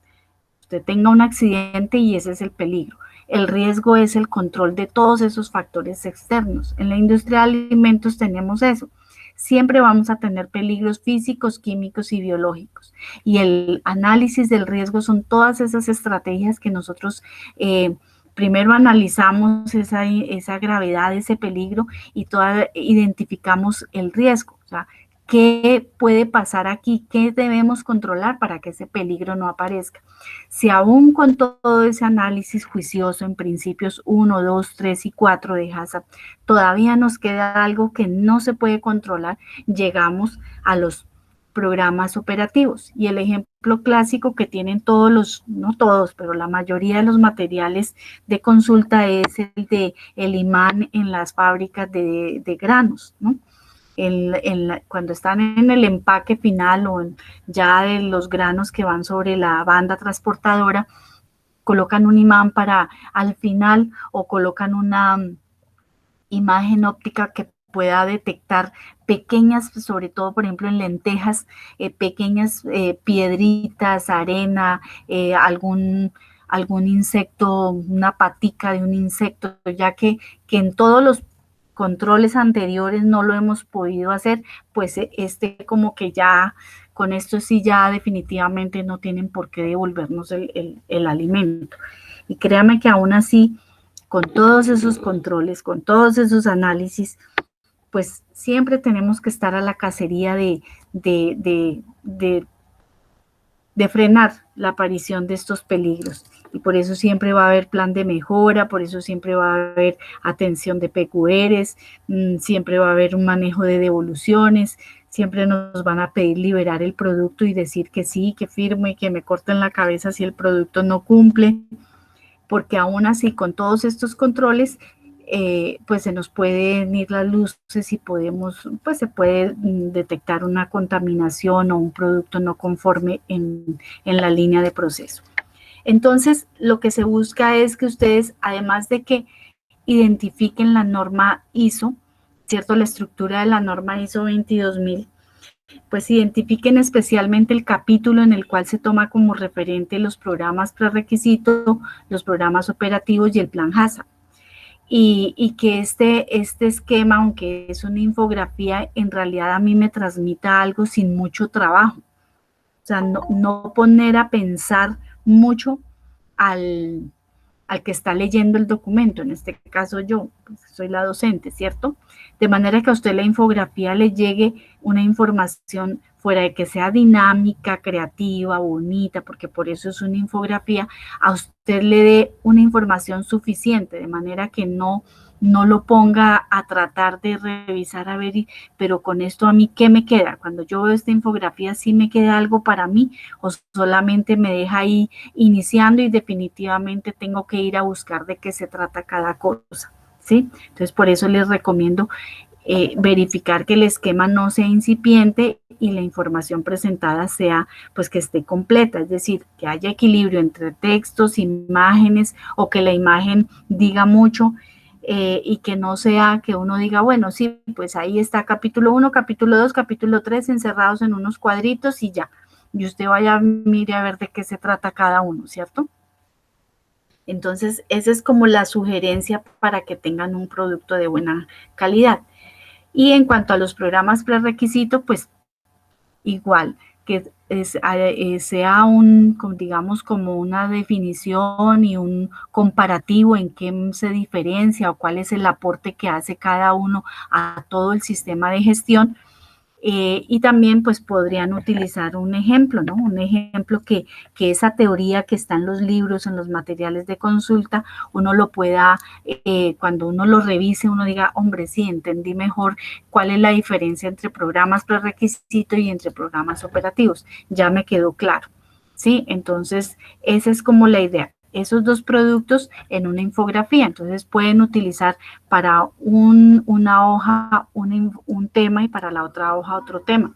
tenga un accidente, y ese es el peligro. El riesgo es el control de todos esos factores externos. En la industria de alimentos tenemos eso. Siempre vamos a tener peligros físicos, químicos y biológicos. Y el análisis del riesgo son todas esas estrategias que nosotros primero analizamos esa gravedad, ese peligro, y identificamos el riesgo. O sea, ¿qué puede pasar aquí? ¿Qué debemos controlar para que ese peligro no aparezca? Si aún con todo ese análisis juicioso en principios 1, 2, 3 y 4 de HACCP todavía nos queda algo que no se puede controlar, llegamos a los programas operativos. Y el ejemplo clásico que tienen todos no todos, pero la mayoría de los materiales de consulta es el de el imán en las fábricas de granos, ¿no? Cuando están en el empaque final o ya de los granos que van sobre la banda transportadora, colocan un imán para al final, o colocan una imagen óptica que pueda detectar pequeñas, sobre todo por ejemplo en lentejas, pequeñas piedritas, arena, algún insecto, una patica de un insecto, ya que en todos los controles anteriores no lo hemos podido hacer, pues como que ya con esto sí ya definitivamente no tienen por qué devolvernos el alimento. Y créame que aún así, con todos esos controles, con todos esos análisis, pues siempre tenemos que estar a la cacería de frenar la aparición de estos peligros. Y por eso siempre va a haber plan de mejora, por eso siempre va a haber atención de PQRs, siempre va a haber un manejo de devoluciones, siempre nos van a pedir liberar el producto y decir que sí, que firmo y que me corten la cabeza si el producto no cumple, porque aún así con todos estos controles, pues se nos pueden ir las luces y pues se puede detectar una contaminación o un producto no conforme en la línea de proceso. Entonces, lo que se busca es que ustedes, además de que identifiquen la norma ISO, ¿cierto? La estructura de la norma ISO 22000, pues identifiquen especialmente el capítulo en el cual se toma como referente los programas prerequisitos, los programas operativos y el plan HACCP. Y que este esquema, aunque es una infografía, en realidad a mí me transmita algo sin mucho trabajo. O sea, no poner a pensar mucho al que está leyendo el documento, en este caso yo, pues soy la docente, ¿cierto? De manera que a usted la infografía le llegue una información fuera de que sea dinámica, creativa, bonita, porque por eso es una infografía, a usted le dé una información suficiente, de manera que no lo ponga a tratar de revisar, a ver, pero con esto a mí, ¿qué me queda? Cuando yo veo esta infografía, ¿sí me queda algo para mí o solamente me deja ahí iniciando y definitivamente tengo que ir a buscar de qué se trata cada cosa? ¿Sí? Entonces, por eso les recomiendo verificar que el esquema no sea incipiente y la información presentada sea, pues, que esté completa, es decir, que haya equilibrio entre textos, imágenes, o que la imagen diga mucho, y que no sea que uno diga, bueno, sí, pues ahí está capítulo 1, capítulo 2, capítulo 3 encerrados en unos cuadritos y ya, y usted vaya, mire a ver de qué se trata cada uno, ¿cierto? Entonces, esa es como la sugerencia para que tengan un producto de buena calidad. Y en cuanto a los programas prerequisito, pues igual, que sea digamos, como una definición y un comparativo en qué se diferencia o cuál es el aporte que hace cada uno a todo el sistema de gestión. Y también pues podrían utilizar un ejemplo, ¿no? Un ejemplo que esa teoría que está en los libros, en los materiales de consulta, uno lo pueda, cuando uno lo revise, uno diga, hombre, sí, entendí mejor cuál es la diferencia entre programas prerequisito y entre programas operativos. Ya me quedó claro, ¿sí? Entonces, esa es como la idea. Esos dos productos en una infografía, entonces pueden utilizar para una hoja un tema y para la otra hoja otro tema.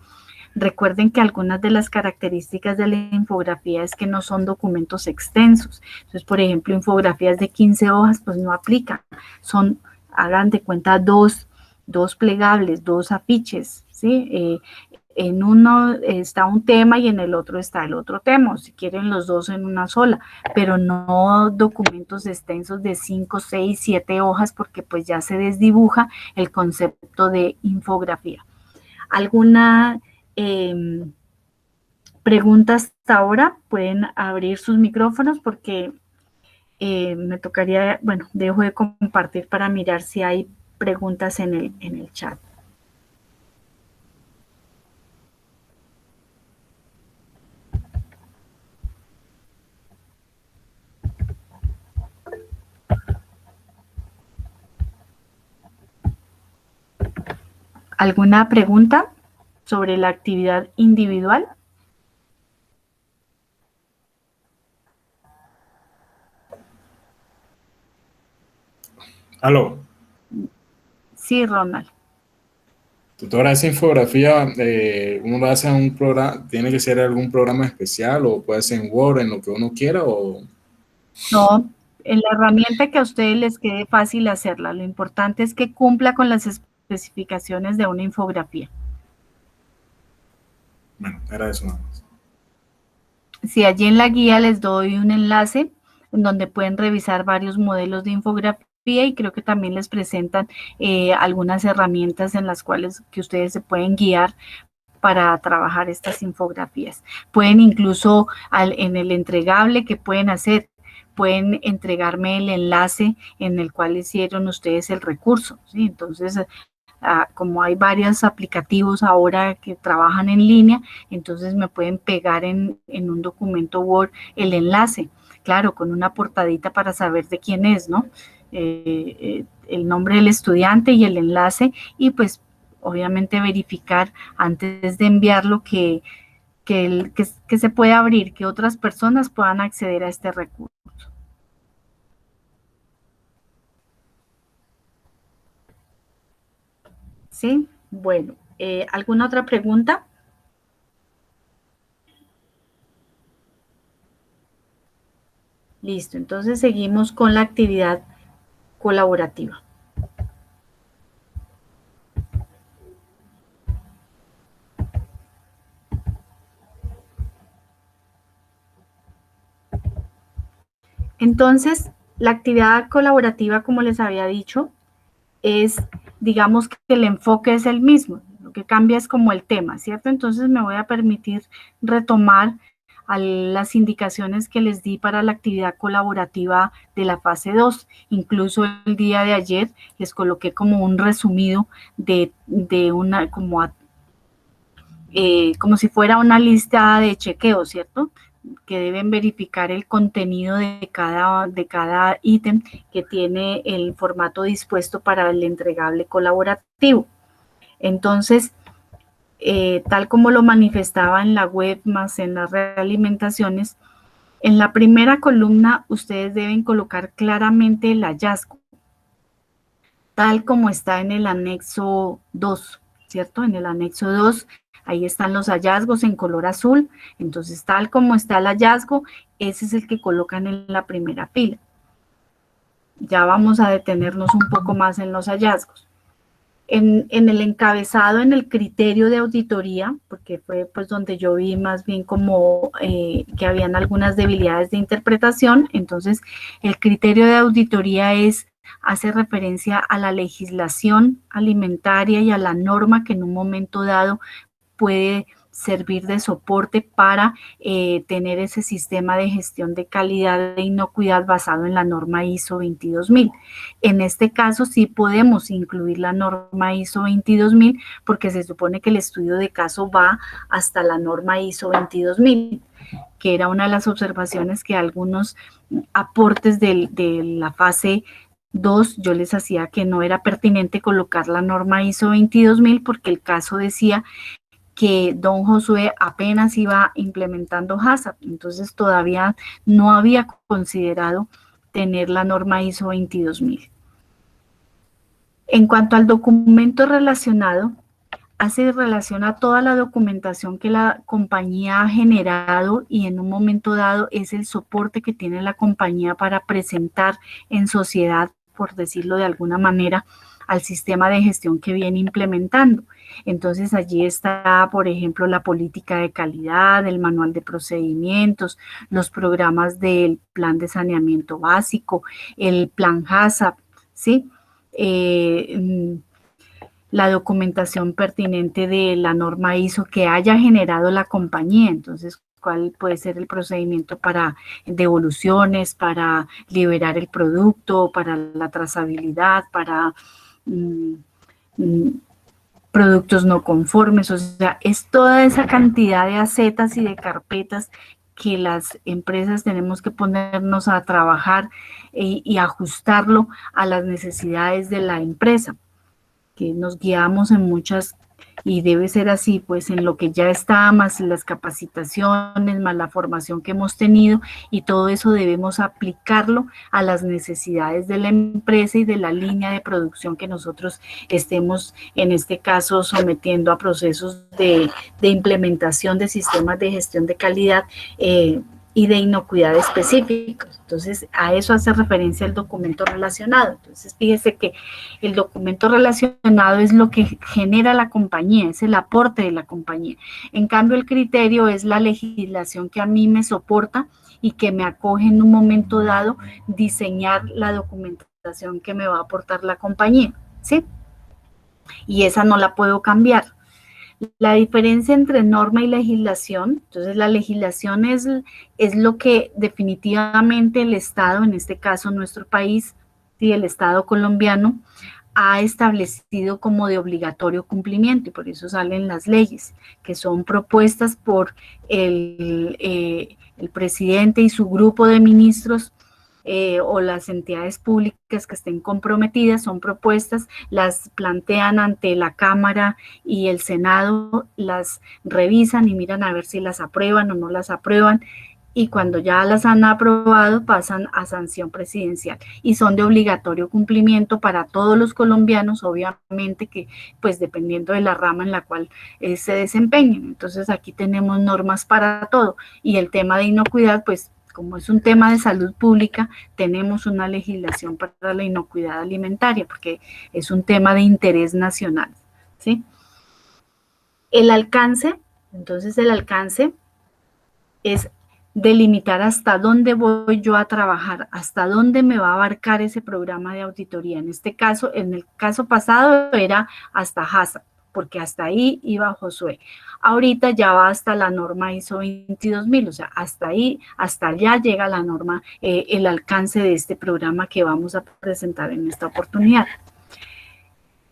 Recuerden que algunas de las características de la infografía es que no son documentos extensos. Entonces, por ejemplo, infografías de 15 hojas, pues no aplican. Son, hagan de cuenta, dos plegables, dos afiches, ¿sí? En uno está un tema y en el otro está el otro tema, o si quieren los dos en una sola, pero no documentos extensos de 5, 6, 7 hojas, porque pues ya se desdibuja el concepto de infografía. ¿Alguna pregunta hasta ahora? Pueden abrir sus micrófonos porque me tocaría, bueno, dejo de compartir para mirar si hay preguntas en el chat. ¿Alguna pregunta sobre la actividad individual? Aló. Sí, Ronald. Tutora, esa infografía, uno lo hace en un programa, ¿tiene que ser algún programa especial o puede ser en Word, en lo que uno quiera o...? No, en la herramienta que a ustedes les quede fácil hacerla. Lo importante es que cumpla con las especificaciones de una infografía. Bueno, era eso nada más. Si allí en la guía les doy un enlace en donde pueden revisar varios modelos de infografía y creo que también les presentan algunas herramientas en las cuales que ustedes se pueden guiar para trabajar estas infografías. Pueden incluso en el entregable que pueden hacer, pueden entregarme el enlace en el cual hicieron ustedes el recurso, ¿sí? Entonces, como hay varios aplicativos ahora que trabajan en línea, entonces me pueden pegar en un documento Word el enlace, claro, con una portadita para saber de quién es, ¿no? El nombre del estudiante y el enlace, y pues obviamente verificar antes de enviarlo que se pueda abrir, que otras personas puedan acceder a este recurso. ¿Sí? Bueno, ¿alguna otra pregunta? Listo, entonces seguimos con la actividad colaborativa. Entonces, la actividad colaborativa, como les había dicho, es, digamos que el enfoque es el mismo, lo que cambia es como el tema, ¿cierto? Entonces me voy a permitir retomar a las indicaciones que les di para la actividad colaborativa de la fase 2. Incluso el día de ayer les coloqué como un resumido de una, como si fuera una lista de chequeo, ¿cierto? Que deben verificar el contenido de cada ítem que tiene el formato dispuesto para el entregable colaborativo. Entonces, tal como lo manifestaba en la web más en las realimentaciones, en la primera columna ustedes deben colocar claramente el hallazgo, tal como está en el anexo 2, ¿cierto? En el anexo 2, ahí están los hallazgos en color azul, entonces tal como está el hallazgo, ese es el que colocan en la primera fila. Ya vamos a detenernos un poco más en los hallazgos. En el encabezado, en el criterio de auditoría, porque fue pues donde yo vi más bien como que habían algunas debilidades de interpretación, entonces el criterio de auditoría es hace referencia a la legislación alimentaria y a la norma que en un momento dado puede servir de soporte para tener ese sistema de gestión de calidad e inocuidad basado en la norma ISO 22000. En este caso sí podemos incluir la norma ISO 22000 porque se supone que el estudio de caso va hasta la norma ISO 22000, que era una de las observaciones que algunos aportes de la fase 2 yo les hacía que no era pertinente colocar la norma ISO 22000 porque el caso decía que don Josué apenas iba implementando HACCP, entonces todavía no había considerado tener la norma ISO 22000. En cuanto al documento relacionado, hace relación a toda la documentación que la compañía ha generado y en un momento dado es el soporte que tiene la compañía para presentar en sociedad, por decirlo de alguna manera, al sistema de gestión que viene implementando. Entonces allí está, por ejemplo, la política de calidad, el manual de procedimientos, los programas del plan de saneamiento básico, el plan HACCP, ¿sí? La documentación pertinente de la norma ISO que haya generado la compañía. Entonces, cuál puede ser el procedimiento para devoluciones, para liberar el producto, para la trazabilidad, para productos no conformes. O sea, es toda esa cantidad de acetas y de carpetas que las empresas tenemos que ponernos a trabajar y ajustarlo a las necesidades de la empresa, que nos guiamos en muchas, y debe ser así, pues en lo que ya está, más las capacitaciones, más la formación que hemos tenido, y todo eso debemos aplicarlo a las necesidades de la empresa y de la línea de producción que nosotros estemos, en este caso, sometiendo a procesos de implementación de sistemas de gestión de calidad y de inocuidad específicos. Entonces, a eso hace referencia el documento relacionado. Entonces, fíjese que el documento relacionado es lo que genera la compañía, es el aporte de la compañía. En cambio, el criterio es la legislación que a mí me soporta y que me acoge en un momento dado diseñar la documentación que me va a aportar la compañía, ¿sí? Y esa no la puedo cambiar. La diferencia entre norma y legislación, entonces la legislación es lo que definitivamente el Estado, en este caso nuestro país, y el Estado colombiano, ha establecido como de obligatorio cumplimiento, y por eso salen las leyes, que son propuestas por el presidente y su grupo de ministros, o las entidades públicas que estén comprometidas, son propuestas, las plantean ante la Cámara y el Senado, las revisan y miran a ver si las aprueban o no las aprueban, y cuando ya las han aprobado pasan a sanción presidencial y son de obligatorio cumplimiento para todos los colombianos, obviamente que pues dependiendo de la rama en la cual se desempeñen. Entonces aquí tenemos normas para todo, y el tema de inocuidad, pues como es un tema de salud pública, tenemos una legislación para la inocuidad alimentaria, porque es un tema de interés nacional, ¿sí? El alcance, entonces el alcance es delimitar hasta dónde voy yo a trabajar, hasta dónde me va a abarcar ese programa de auditoría. En este caso, en el caso pasado era hasta HACCP, porque hasta ahí iba Josué. Ahorita ya va hasta la norma ISO 22000, o sea, hasta ahí, hasta allá llega la norma, el alcance de este programa que vamos a presentar en esta oportunidad.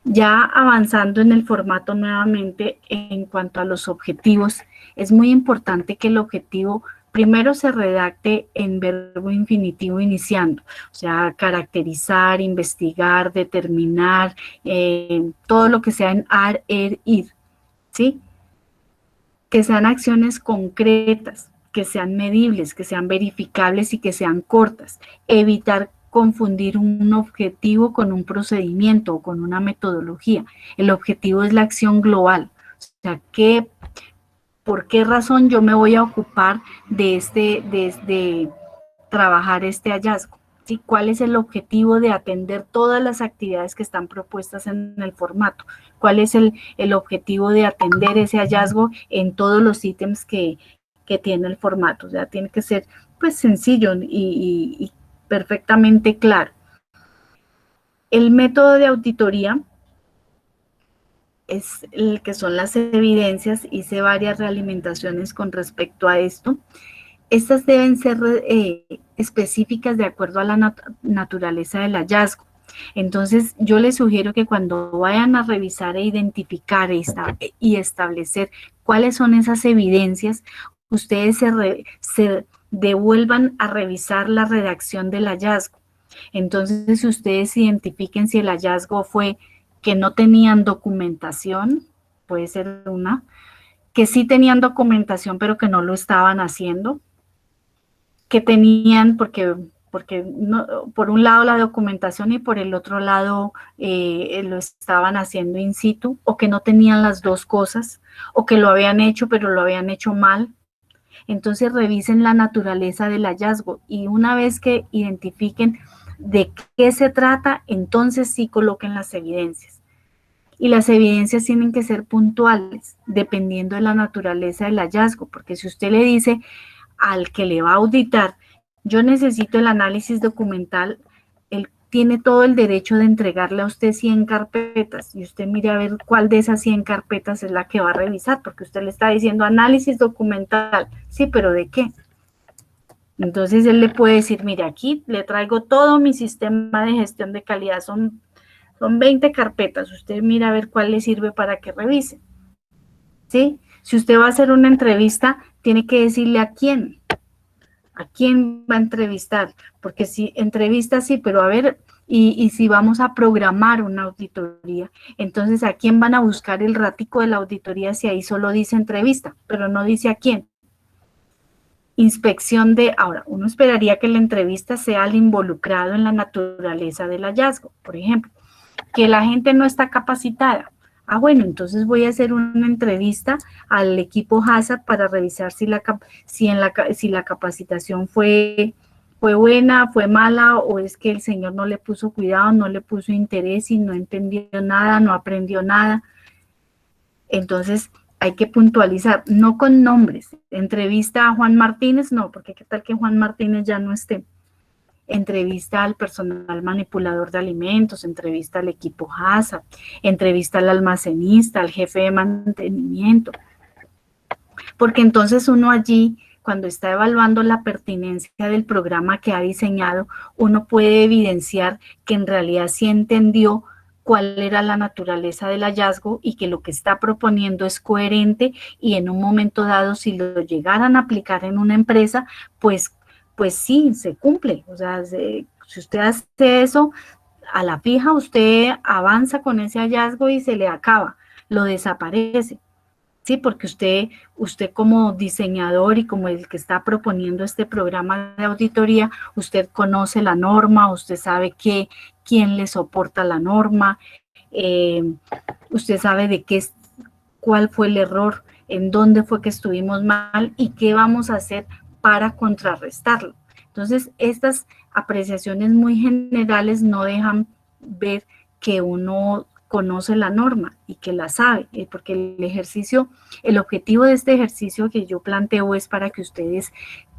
Ya avanzando en el formato nuevamente, en cuanto a los objetivos, es muy importante que el objetivo primero se redacte en verbo infinitivo iniciando, o sea, caracterizar, investigar, determinar, todo lo que sea en ar, ir, ¿sí? Que sean acciones concretas, que sean medibles, que sean verificables y que sean cortas. Evitar confundir un objetivo con un procedimiento o con una metodología. El objetivo es la acción global, o sea, ¿por qué razón yo me voy a ocupar de trabajar este hallazgo? ¿Sí? ¿Cuál es el objetivo de atender todas las actividades que están propuestas en el formato? ¿Cuál es el objetivo de atender ese hallazgo en todos los ítems que tiene el formato? O sea, tiene que ser pues sencillo y perfectamente claro. El método de auditoría es el que son las evidencias. Hice varias realimentaciones con respecto a esto. Estas deben ser específicas de acuerdo a la naturaleza del hallazgo. Entonces, yo les sugiero que cuando vayan a revisar e identificar y establecer cuáles son esas evidencias, ustedes se devuelvan a revisar la redacción del hallazgo. Entonces, si ustedes identifiquen si el hallazgo fue que no tenían documentación, puede ser una, que sí tenían documentación pero que no lo estaban haciendo, que tenían, porque no, por un lado la documentación y por el otro lado lo estaban haciendo in situ, o que no tenían las dos cosas, o que lo habían hecho pero lo habían hecho mal. Entonces revisen la naturaleza del hallazgo y una vez que identifiquen de qué se trata, entonces sí coloquen las evidencias. Y las evidencias tienen que ser puntuales, dependiendo de la naturaleza del hallazgo, porque si usted le dice al que le va a auditar, yo necesito el análisis documental, él tiene todo el derecho de entregarle a usted 100 carpetas, y usted mire a ver cuál de esas 100 carpetas es la que va a revisar, porque usted le está diciendo análisis documental, sí, pero ¿de qué? Entonces él le puede decir, mire, aquí le traigo todo mi sistema de gestión de calidad, son 20 carpetas, usted mira a ver cuál le sirve para que revise, ¿sí? Si usted va a hacer una entrevista, tiene que decirle a quién va a entrevistar, porque si entrevista sí, pero a ver, y si vamos a programar una auditoría, entonces ¿a quién van a buscar el ratico de la auditoría si ahí solo dice entrevista, pero no dice a quién? Inspección de, ahora, uno esperaría que la entrevista sea el involucrado en la naturaleza del hallazgo, por ejemplo, que la gente no está capacitada. Ah, bueno, entonces voy a hacer una entrevista al equipo Hazard para revisar si la capacitación fue buena, fue mala, o es que el señor no le puso cuidado, no le puso interés y no entendió nada, no aprendió nada. Entonces, hay que puntualizar, no con nombres. Entrevista a Juan Martínez, no, porque qué tal que Juan Martínez ya no esté. Entrevista al personal manipulador de alimentos, entrevista al equipo Hazard, entrevista al almacenista, al jefe de mantenimiento. Porque entonces uno allí, cuando está evaluando la pertinencia del programa que ha diseñado, uno puede evidenciar que en realidad sí entendió cuál era la naturaleza del hallazgo y que lo que está proponiendo es coherente y en un momento dado, si lo llegaran a aplicar en una empresa, pues sí, se cumple. O sea, si usted hace eso, a la fija usted avanza con ese hallazgo y se le acaba, lo desaparece. Sí, porque usted como diseñador y como el que está proponiendo este programa de auditoría, usted conoce la norma, usted sabe quién le soporta la norma, usted sabe cuál fue el error, en dónde fue que estuvimos mal y qué vamos a hacer para contrarrestarlo. Entonces, estas apreciaciones muy generales no dejan ver que uno conoce la norma y que la sabe, porque el objetivo de este ejercicio que yo planteo es para que ustedes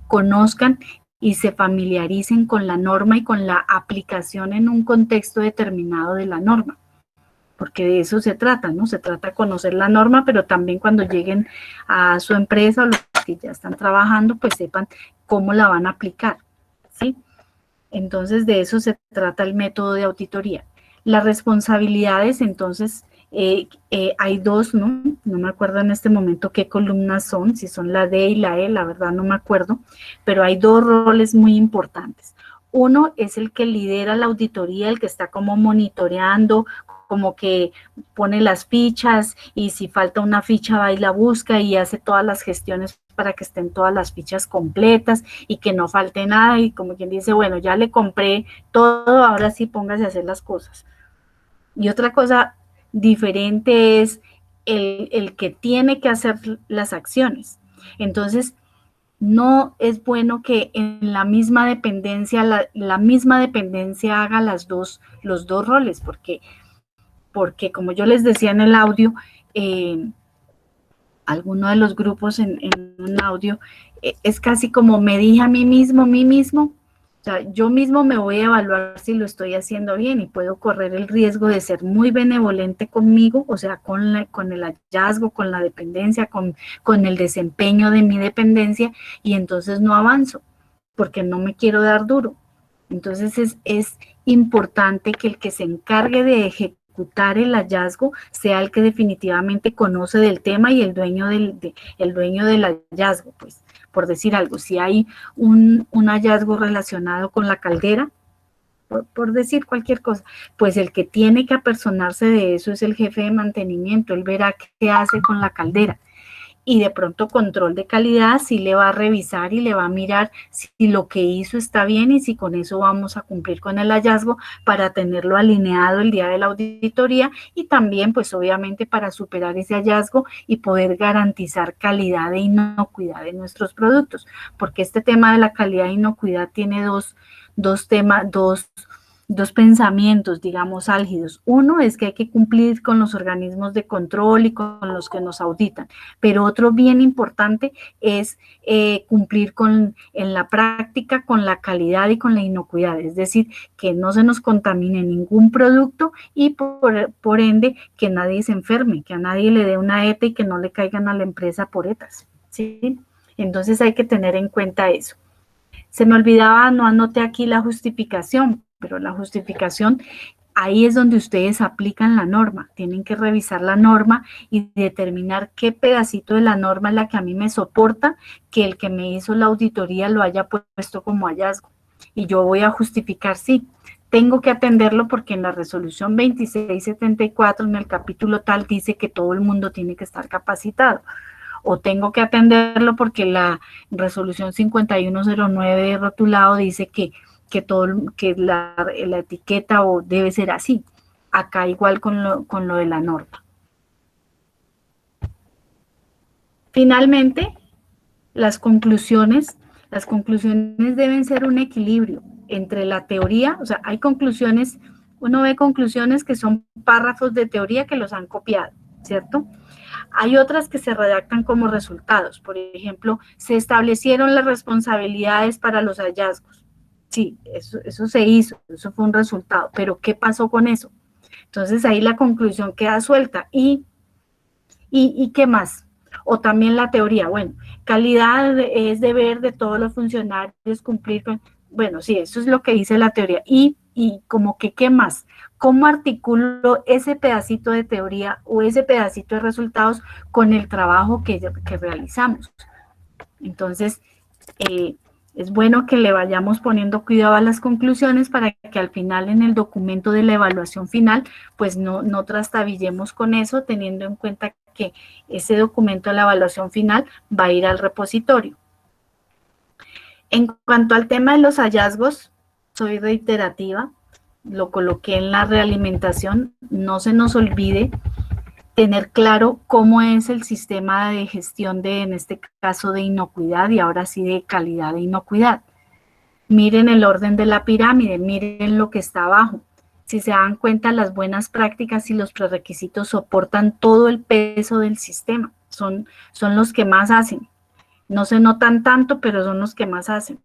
conozcan y se familiaricen con la norma y con la aplicación en un contexto determinado de la norma, porque de eso se trata, ¿no? Se trata de conocer la norma, pero también cuando lleguen a su empresa o los que ya están trabajando, pues sepan cómo la van a aplicar, ¿sí? Entonces, de eso se trata el método de auditoría. Las responsabilidades, entonces, hay dos, ¿no? No me acuerdo en este momento qué columnas son, si son la D y la E, la verdad no me acuerdo, pero hay dos roles muy importantes. Uno es el que lidera la auditoría, el que está como monitoreando, como que pone las fichas y si falta una ficha va y la busca y hace todas las gestiones para que estén todas las fichas completas y que no falte nada y como quien dice, bueno, ya le compré todo, ahora sí póngase a hacer las cosas. Y otra cosa diferente es el que tiene que hacer las acciones. Entonces, no es bueno que en la misma dependencia, la misma dependencia haga los dos roles, porque como yo les decía en el audio, alguno de los grupos en un audio, es casi como me dije a mí mismo, sea, yo mismo me voy a evaluar si lo estoy haciendo bien y puedo correr el riesgo de ser muy benevolente conmigo, o sea, con el hallazgo, con la dependencia, con el desempeño de mi dependencia, y entonces no avanzo porque no me quiero dar duro. Entonces es importante que el que se encargue de ejecutar el hallazgo sea el que definitivamente conoce del tema y el dueño del hallazgo, pues, por decir algo. Si hay un hallazgo relacionado con la caldera, por decir cualquier cosa, pues el que tiene que apersonarse de eso es el jefe de mantenimiento. Él verá qué hace con la caldera. Y de pronto control de calidad sí le va a revisar y le va a mirar si lo que hizo está bien y si con eso vamos a cumplir con el hallazgo para tenerlo alineado el día de la auditoría, y también pues obviamente para superar ese hallazgo y poder garantizar calidad e inocuidad de nuestros productos, porque este tema de la calidad e inocuidad tiene dos pensamientos, digamos, álgidos. Uno es que hay que cumplir con los organismos de control y con los que nos auditan, pero otro bien importante es cumplir en la práctica con la calidad y con la inocuidad, es decir, que no se nos contamine ningún producto y por ende que nadie se enferme, que a nadie le dé una ETA y que no le caigan a la empresa por ETAs, ¿sí? Entonces hay que tener en cuenta eso. Se me olvidaba, no anoté aquí la justificación, pero la justificación, ahí es donde ustedes aplican la norma. Tienen que revisar la norma y determinar qué pedacito de la norma es la que a mí me soporta que el que me hizo la auditoría lo haya puesto como hallazgo. Y yo voy a justificar, sí, tengo que atenderlo porque en la resolución 2674, en el capítulo tal, dice que todo el mundo tiene que estar capacitado. O tengo que atenderlo porque la resolución 5109 de rotulado dice que la etiqueta o debe ser así. Acá igual con lo de la norma. Finalmente, las conclusiones deben ser un equilibrio entre la teoría, o sea, hay conclusiones, uno ve conclusiones que son párrafos de teoría que los han copiado, ¿cierto? Hay otras que se redactan como resultados. Por ejemplo, se establecieron las responsabilidades para los hallazgos. Sí, eso se hizo, eso fue un resultado, pero ¿qué pasó con eso? Entonces ahí la conclusión queda suelta. ¿Y qué más? O también la teoría, bueno, calidad es deber de todos los funcionarios cumplir con, bueno, sí, eso es lo que dice la teoría. Y como que, ¿qué más? ¿Cómo articulo ese pedacito de teoría o ese pedacito de resultados con el trabajo que realizamos? Entonces, es bueno que le vayamos poniendo cuidado a las conclusiones para que al final en el documento de la evaluación final, pues no trastabillemos con eso, teniendo en cuenta que ese documento de la evaluación final va a ir al repositorio. En cuanto al tema de los hallazgos, soy reiterativa, lo coloqué en la realimentación, no se nos olvide tener claro cómo es el sistema de gestión en este caso, de inocuidad y ahora sí de calidad de inocuidad. Miren el orden de la pirámide, miren lo que está abajo. Si se dan cuenta, las buenas prácticas y los prerequisitos soportan todo el peso del sistema, son los que más hacen. No se notan tanto, pero son los que más hacen.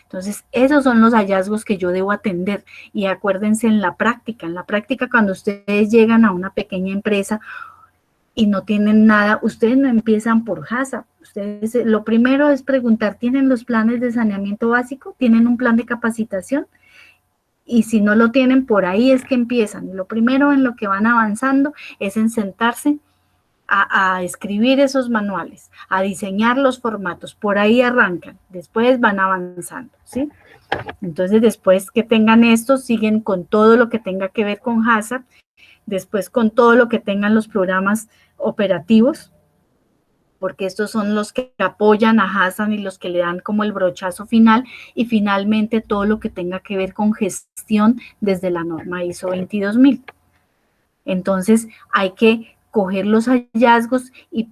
Entonces, esos son los hallazgos que yo debo atender. Y acuérdense en la práctica cuando ustedes llegan a una pequeña empresa y no tienen nada, ustedes no empiezan por HACCP. Ustedes, lo primero es preguntar, ¿tienen los planes de saneamiento básico? ¿Tienen un plan de capacitación? Y si no lo tienen, por ahí es que empiezan. Y lo primero en lo que van avanzando es en sentarse a escribir esos manuales, a diseñar los formatos, por ahí arrancan, después van avanzando, ¿sí? Entonces, después que tengan esto, siguen con todo lo que tenga que ver con HACCP, después con todo lo que tengan los programas operativos, porque estos son los que apoyan a HACCP y los que le dan como el brochazo final, y finalmente todo lo que tenga que ver con gestión desde la norma ISO 22000. Entonces, hay que coger los hallazgos y,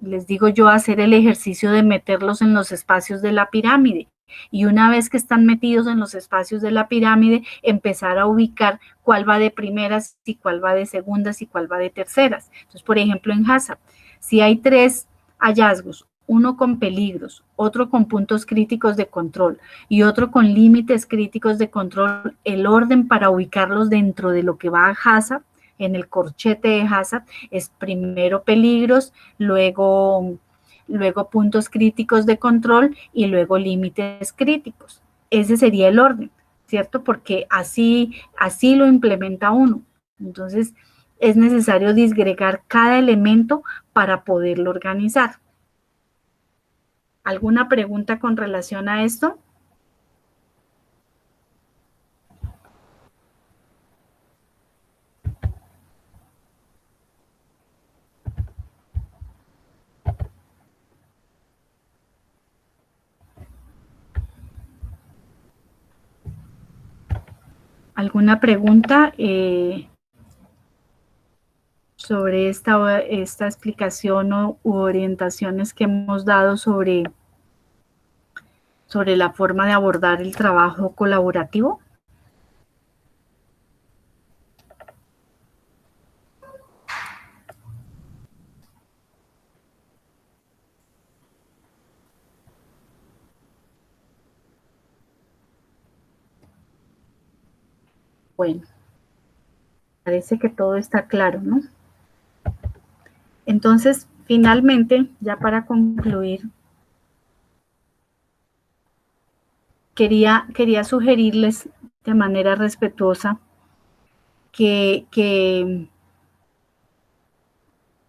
les digo yo, hacer el ejercicio de meterlos en los espacios de la pirámide. Y una vez que están metidos en los espacios de la pirámide, empezar a ubicar cuál va de primeras y cuál va de segundas y cuál va de terceras. Entonces, por ejemplo, en HACCP, si hay 3 hallazgos, uno con peligros, otro con puntos críticos de control y otro con límites críticos de control, el orden para ubicarlos dentro de lo que va a Hazard, en el corchete de Hazard, es primero peligros, luego puntos críticos de control y luego límites críticos. Ese sería el orden, ¿cierto? Porque así lo implementa uno. Entonces, es necesario disgregar cada elemento para poderlo organizar. ¿Alguna pregunta con relación a esto? ¿Alguna pregunta sobre esta explicación u orientaciones que hemos dado sobre la forma de abordar el trabajo colaborativo? Bueno, parece que todo está claro, ¿no? Entonces, finalmente, ya para concluir, quería sugerirles de manera respetuosa que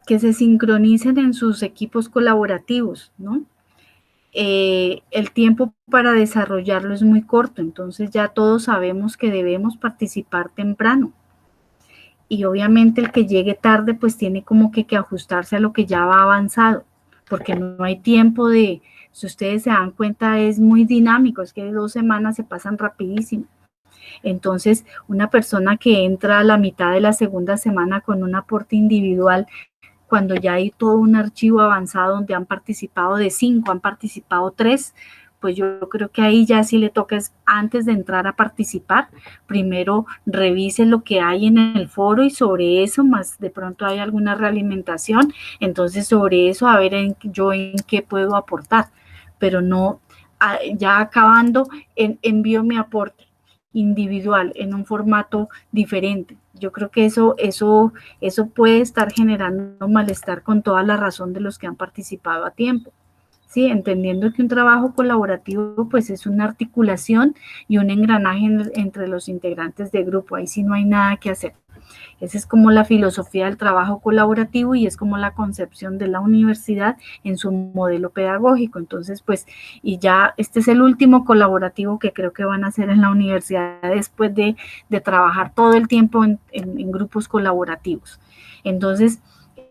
se sincronicen en sus equipos colaborativos, ¿no? El tiempo para desarrollarlo es muy corto, entonces ya todos sabemos que debemos participar temprano. Y obviamente el que llegue tarde pues tiene como que ajustarse a lo que ya va avanzado, porque no hay tiempo de, si ustedes se dan cuenta, es muy dinámico, es que 2 semanas se pasan rapidísimo. Entonces, una persona que entra a la mitad de la segunda semana con un aporte individual, cuando ya hay todo un archivo avanzado donde han participado de 5, han participado 3, pues yo creo que ahí ya sí le toca, antes de entrar a participar, primero revise lo que hay en el foro y sobre eso, más de pronto hay alguna realimentación, entonces sobre eso a ver yo en qué puedo aportar, pero no, ya acabando, envío mi aporte individual en un formato diferente. Yo creo que eso puede estar generando malestar con toda la razón de los que han participado a tiempo. Sí, entendiendo que un trabajo colaborativo pues es una articulación y un engranaje entre los integrantes del grupo, ahí sí no hay nada que hacer. Esa es como la filosofía del trabajo colaborativo y es como la concepción de la universidad en su modelo pedagógico. Entonces, pues, y ya este es el último colaborativo que creo que van a hacer en la universidad después de trabajar todo el tiempo en grupos colaborativos. Entonces,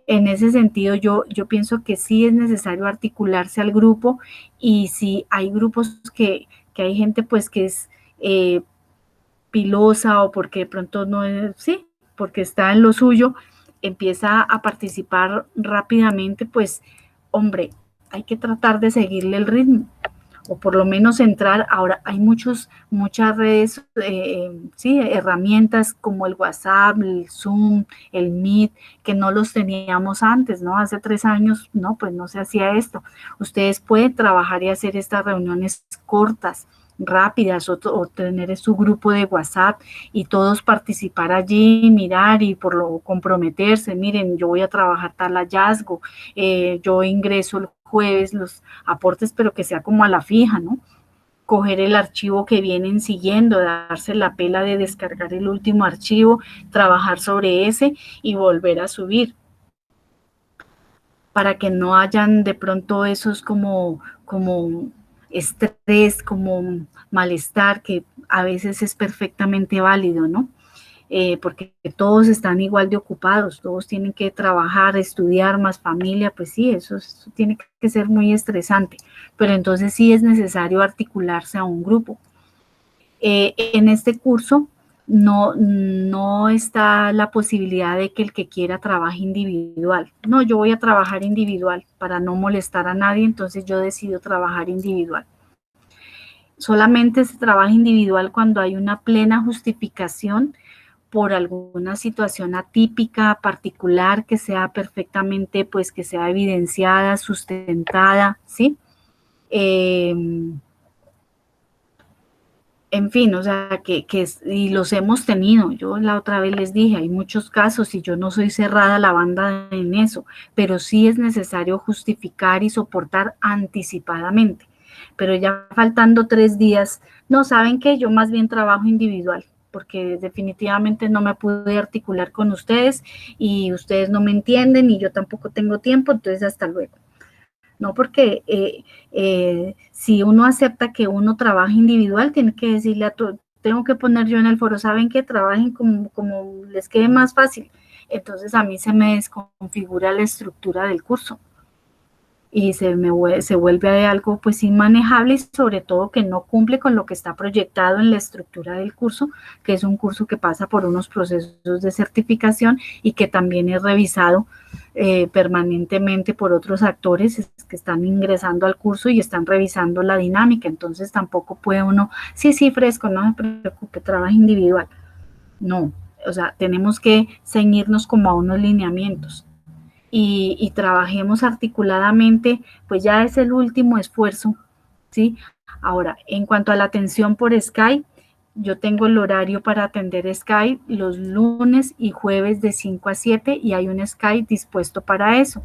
en ese sentido, yo pienso que sí es necesario articularse al grupo y si hay grupos que hay gente pues que es pilosa o porque de pronto no es, sí, porque está en lo suyo, empieza a participar rápidamente, pues, hombre, hay que tratar de seguirle el ritmo o por lo menos entrar. Ahora hay muchas redes, sí, herramientas como el WhatsApp, el Zoom, el Meet, que no los teníamos antes, ¿no? Hace 3 años, no, pues no se hacía esto. Ustedes pueden trabajar y hacer estas reuniones cortas, rápidas, o tener su grupo de WhatsApp y todos participar allí, mirar y por lo comprometerse, miren, yo voy a trabajar tal hallazgo, yo ingreso el jueves los aportes, pero que sea como a la fija, ¿no? Coger el archivo que vienen siguiendo, darse la pela de descargar el último archivo, trabajar sobre ese y volver a subir, para que no hayan de pronto esos como estrés, como malestar, que a veces es perfectamente válido, ¿no? Porque todos están igual de ocupados, todos tienen que trabajar, estudiar, más familia, pues sí, eso tiene que ser muy estresante, pero entonces sí es necesario articularse a un grupo. En este curso no está la posibilidad de que el que quiera trabaje individual. No, yo voy a trabajar individual para no molestar a nadie, entonces yo decido trabajar individual. Solamente se trabaja individual cuando hay una plena justificación por alguna situación atípica, particular, que sea perfectamente, pues que sea evidenciada, sustentada, ¿sí? En fin, o sea, y los hemos tenido. Yo la otra vez les dije, hay muchos casos y yo no soy cerrada la banda en eso, pero sí es necesario justificar y soportar anticipadamente. Pero ya faltando 3 días, no, ¿saben qué? Yo más bien trabajo individual, porque definitivamente no me pude articular con ustedes y ustedes no me entienden y yo tampoco tengo tiempo, entonces hasta luego. No, porque si uno acepta que uno trabaja individual, tiene que decirle a todo, tengo que poner yo en el foro, ¿saben que trabajen como les quede más fácil? Entonces a mí se me desconfigura la estructura del curso y se vuelve algo pues inmanejable y sobre todo que no cumple con lo que está proyectado en la estructura del curso, que es un curso que pasa por unos procesos de certificación y que también es revisado permanentemente por otros actores que están ingresando al curso y están revisando la dinámica. Entonces tampoco puede uno, sí, fresco, no se preocupe, trabaja individual. No, o sea, tenemos que ceñirnos como a unos lineamientos. Y trabajemos articuladamente, pues ya es el último esfuerzo, ¿sí? Ahora, en cuanto a la atención por Skype, yo tengo el horario para atender Skype los lunes y jueves de 5 a 7 y hay un Skype dispuesto para eso.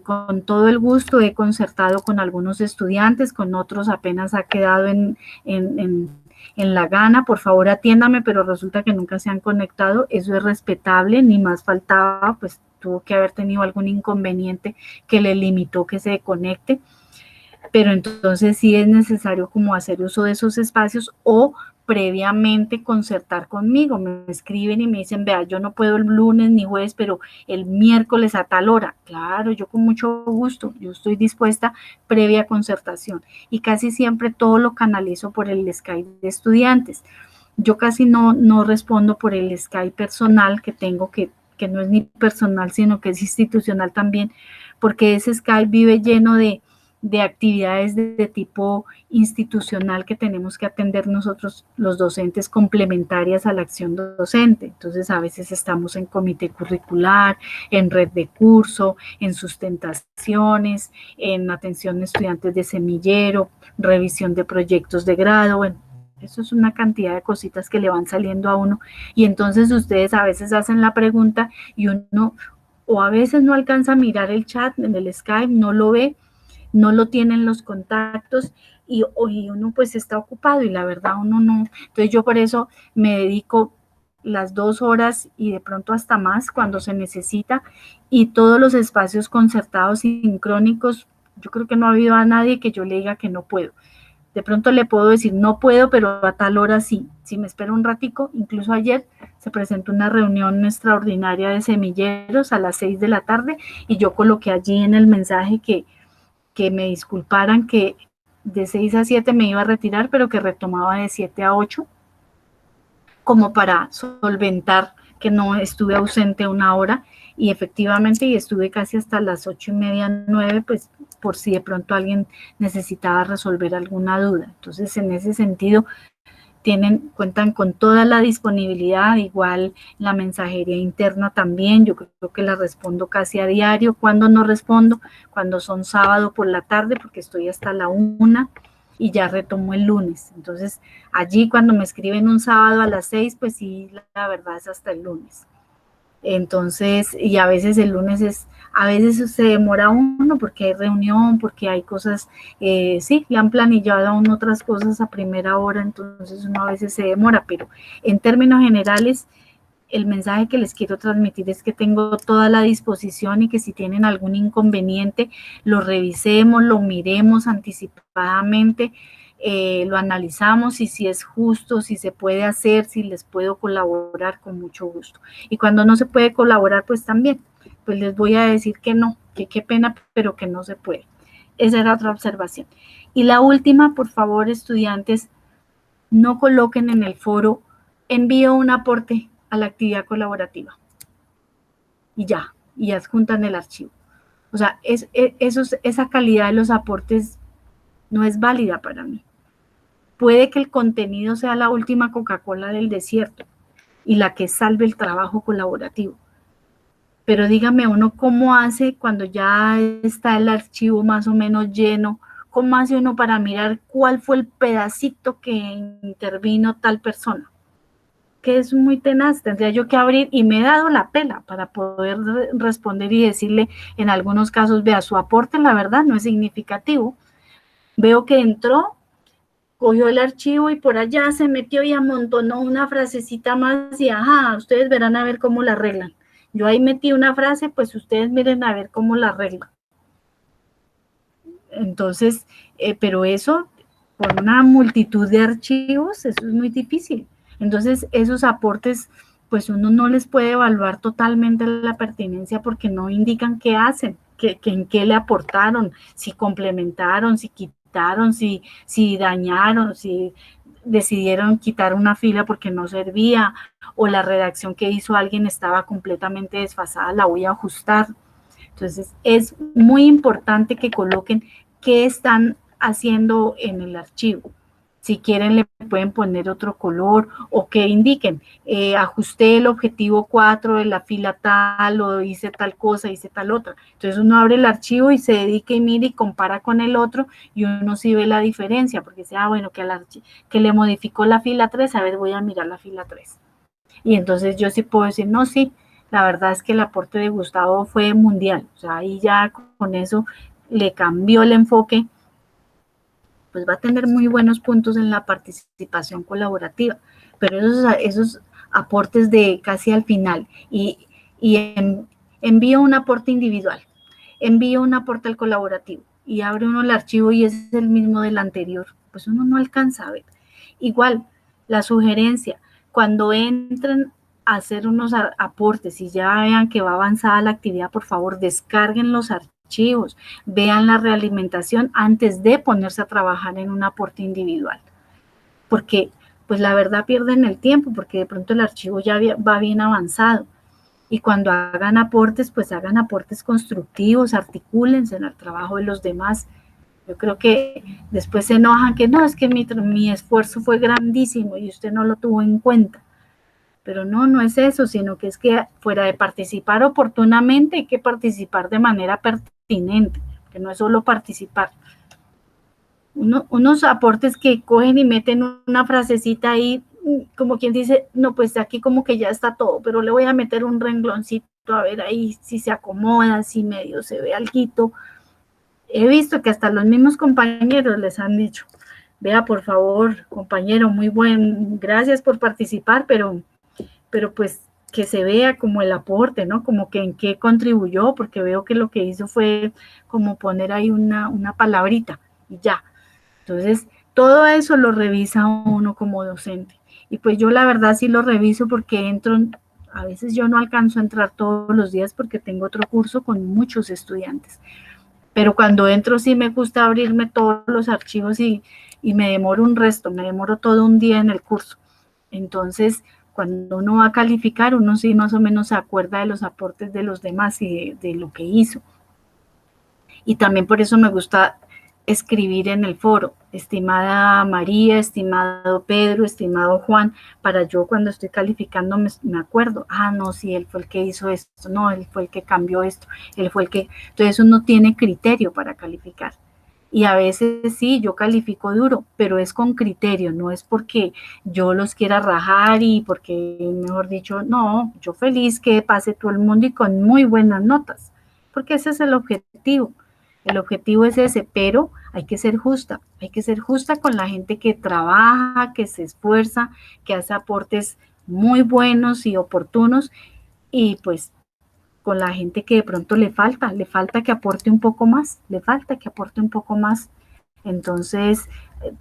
Con todo el gusto he concertado con algunos estudiantes, con otros apenas ha quedado en la gana, por favor atiéndame, pero resulta que nunca se han conectado, eso es respetable, ni más faltaba, pues tuvo que haber tenido algún inconveniente que le limitó que se conecte, pero entonces sí es necesario como hacer uso de esos espacios o previamente concertar conmigo, me escriben y me dicen, vea, yo no puedo el lunes ni jueves, pero el miércoles a tal hora. Claro, yo con mucho gusto, yo estoy dispuesta previa concertación y casi siempre todo lo canalizo por el Skype de estudiantes. Yo casi no respondo por el Skype personal que tengo, que no es ni personal, sino que es institucional también, porque ese Skype vive lleno de actividades de tipo institucional que tenemos que atender nosotros los docentes complementarias a la acción docente. Entonces a veces estamos en comité curricular, en red de curso, en sustentaciones, en atención de estudiantes de semillero, revisión de proyectos de grado, bueno, eso es una cantidad de cositas que le van saliendo a uno y entonces ustedes a veces hacen la pregunta y uno o a veces no alcanza a mirar el chat en el Skype, no lo ve, no lo tienen los contactos y uno pues está ocupado y la verdad uno no. Entonces yo por eso me dedico las 2 horas y de pronto hasta más cuando se necesita y todos los espacios concertados sincrónicos, yo creo que no ha habido a nadie que yo le diga que no puedo. De pronto le puedo decir no puedo, pero a tal hora sí. Si me espero un ratico, incluso ayer se presentó una reunión extraordinaria de semilleros a las 6 de la tarde y yo coloqué allí en el mensaje que me disculparan que de 6 a 7 me iba a retirar, pero que retomaba de 7 a 8, como para solventar que no estuve ausente 1 hora, y efectivamente, y estuve casi hasta las 8:30, 9, pues por si de pronto alguien necesitaba resolver alguna duda. Entonces, en ese sentido, cuentan con toda la disponibilidad, igual la mensajería interna también, yo creo que la respondo casi a diario. Cuando no respondo, cuando son sábado por la tarde, porque estoy hasta la 1 y ya retomo el lunes. Entonces, allí cuando me escriben un sábado a las 6, pues sí, la verdad es hasta el lunes. Entonces, y a veces el lunes a veces se demora uno porque hay reunión, porque hay cosas, sí, le han planillado a uno otras cosas a primera hora, entonces uno a veces se demora, pero en términos generales, el mensaje que les quiero transmitir es que tengo toda la disposición y que si tienen algún inconveniente, lo revisemos, lo miremos anticipadamente, lo analizamos y si es justo, si se puede hacer, si les puedo colaborar con mucho gusto. Y cuando no se puede colaborar, pues también, pues les voy a decir que no, que qué pena, pero que no se puede. Esa era otra observación. Y la última, por favor, estudiantes, no coloquen en el foro, envío un aporte a la actividad colaborativa. Y ya, y adjuntan el archivo. O sea, esa calidad de los aportes no es válida para mí. Puede que el contenido sea la última Coca-Cola del desierto, y la que salve el trabajo colaborativo. Pero dígame uno, ¿cómo hace cuando ya está el archivo más o menos lleno? ¿Cómo hace uno para mirar cuál fue el pedacito que intervino tal persona? Que es muy tenaz, tendría yo que abrir, y me he dado la pela para poder responder y decirle en algunos casos, vea, su aporte la verdad no es significativo, veo que entró, cogió el archivo y por allá se metió y amontonó una frasecita más y ajá, ustedes verán a ver cómo la arreglan. Yo ahí metí una frase, pues ustedes miren a ver cómo la arreglan. Entonces, pero eso, por una multitud de archivos, eso es muy difícil. Entonces, esos aportes, pues uno no les puede evaluar totalmente la pertinencia porque no indican qué hacen, que en qué le aportaron, si complementaron, si quitaron, si dañaron, si decidieron quitar una fila porque no servía, o la redacción que hizo alguien estaba completamente desfasada, la voy a ajustar. Entonces, es muy importante que coloquen qué están haciendo en el archivo. Si quieren, le pueden poner otro color o que indiquen, ajusté el objetivo 4 de la fila tal o hice tal cosa, hice tal otra. Entonces, uno abre el archivo y se dedica y mira y compara con el otro y uno sí ve la diferencia, porque dice, bueno, que le modificó la fila 3, a ver, voy a mirar la fila 3. Y entonces yo sí puedo decir, no, sí, la verdad es que el aporte de Gustavo fue mundial, o sea, ahí ya con eso le cambió el enfoque, pues va a tener muy buenos puntos en la participación colaborativa, pero esos aportes de casi al final, envío un aporte individual, envío un aporte al colaborativo, y abre uno el archivo y es el mismo del anterior, pues uno no alcanza a ver. Igual, la sugerencia, cuando entren a hacer unos aportes y ya vean que va avanzada la actividad, por favor, descarguen los archivos, vean la realimentación antes de ponerse a trabajar en un aporte individual. Porque, pues la verdad pierden el tiempo, porque de pronto el archivo ya va bien avanzado. Y cuando hagan aportes, pues hagan aportes constructivos, articúlense en el trabajo de los demás. Yo creo que después se enojan que no, es que mi esfuerzo fue grandísimo y usted no lo tuvo en cuenta. Pero no es eso, sino que es que fuera de participar oportunamente hay que participar de manera pertinente, que no es solo participar. Unos aportes que cogen y meten una frasecita ahí, como quien dice, no, pues aquí como que ya está todo, pero le voy a meter un rengloncito a ver ahí si se acomoda, si medio se ve alguito. He visto que hasta los mismos compañeros les han dicho, vea, por favor, compañero, muy buen, gracias por participar, pero pues que se vea como el aporte, ¿no? Como que en qué contribuyó, porque veo que lo que hizo fue como poner ahí una palabrita y ya. Entonces, todo eso lo revisa uno como docente. Y pues yo la verdad sí lo reviso porque entro, a veces yo no alcanzo a entrar todos los días porque tengo otro curso con muchos estudiantes. Pero cuando entro sí me gusta abrirme todos los archivos y me demoro un resto, me demoro todo un día en el curso. Entonces, cuando uno va a calificar, uno sí más o menos se acuerda de los aportes de los demás y de lo que hizo. Y también por eso me gusta escribir en el foro, estimada María, estimado Pedro, estimado Juan, para yo cuando estoy calificando me acuerdo, no, sí, él fue el que hizo esto, no, él fue el que cambió esto, él fue el que, entonces uno tiene criterio para calificar. Y a veces sí, yo califico duro, pero es con criterio, no es porque yo los quiera rajar y porque, mejor dicho, no, yo feliz que pase todo el mundo y con muy buenas notas, porque ese es el objetivo. El objetivo es ese, pero hay que ser justa con la gente que trabaja, que se esfuerza, que hace aportes muy buenos y oportunos, y pues con la gente que de pronto le falta que aporte un poco más, Entonces,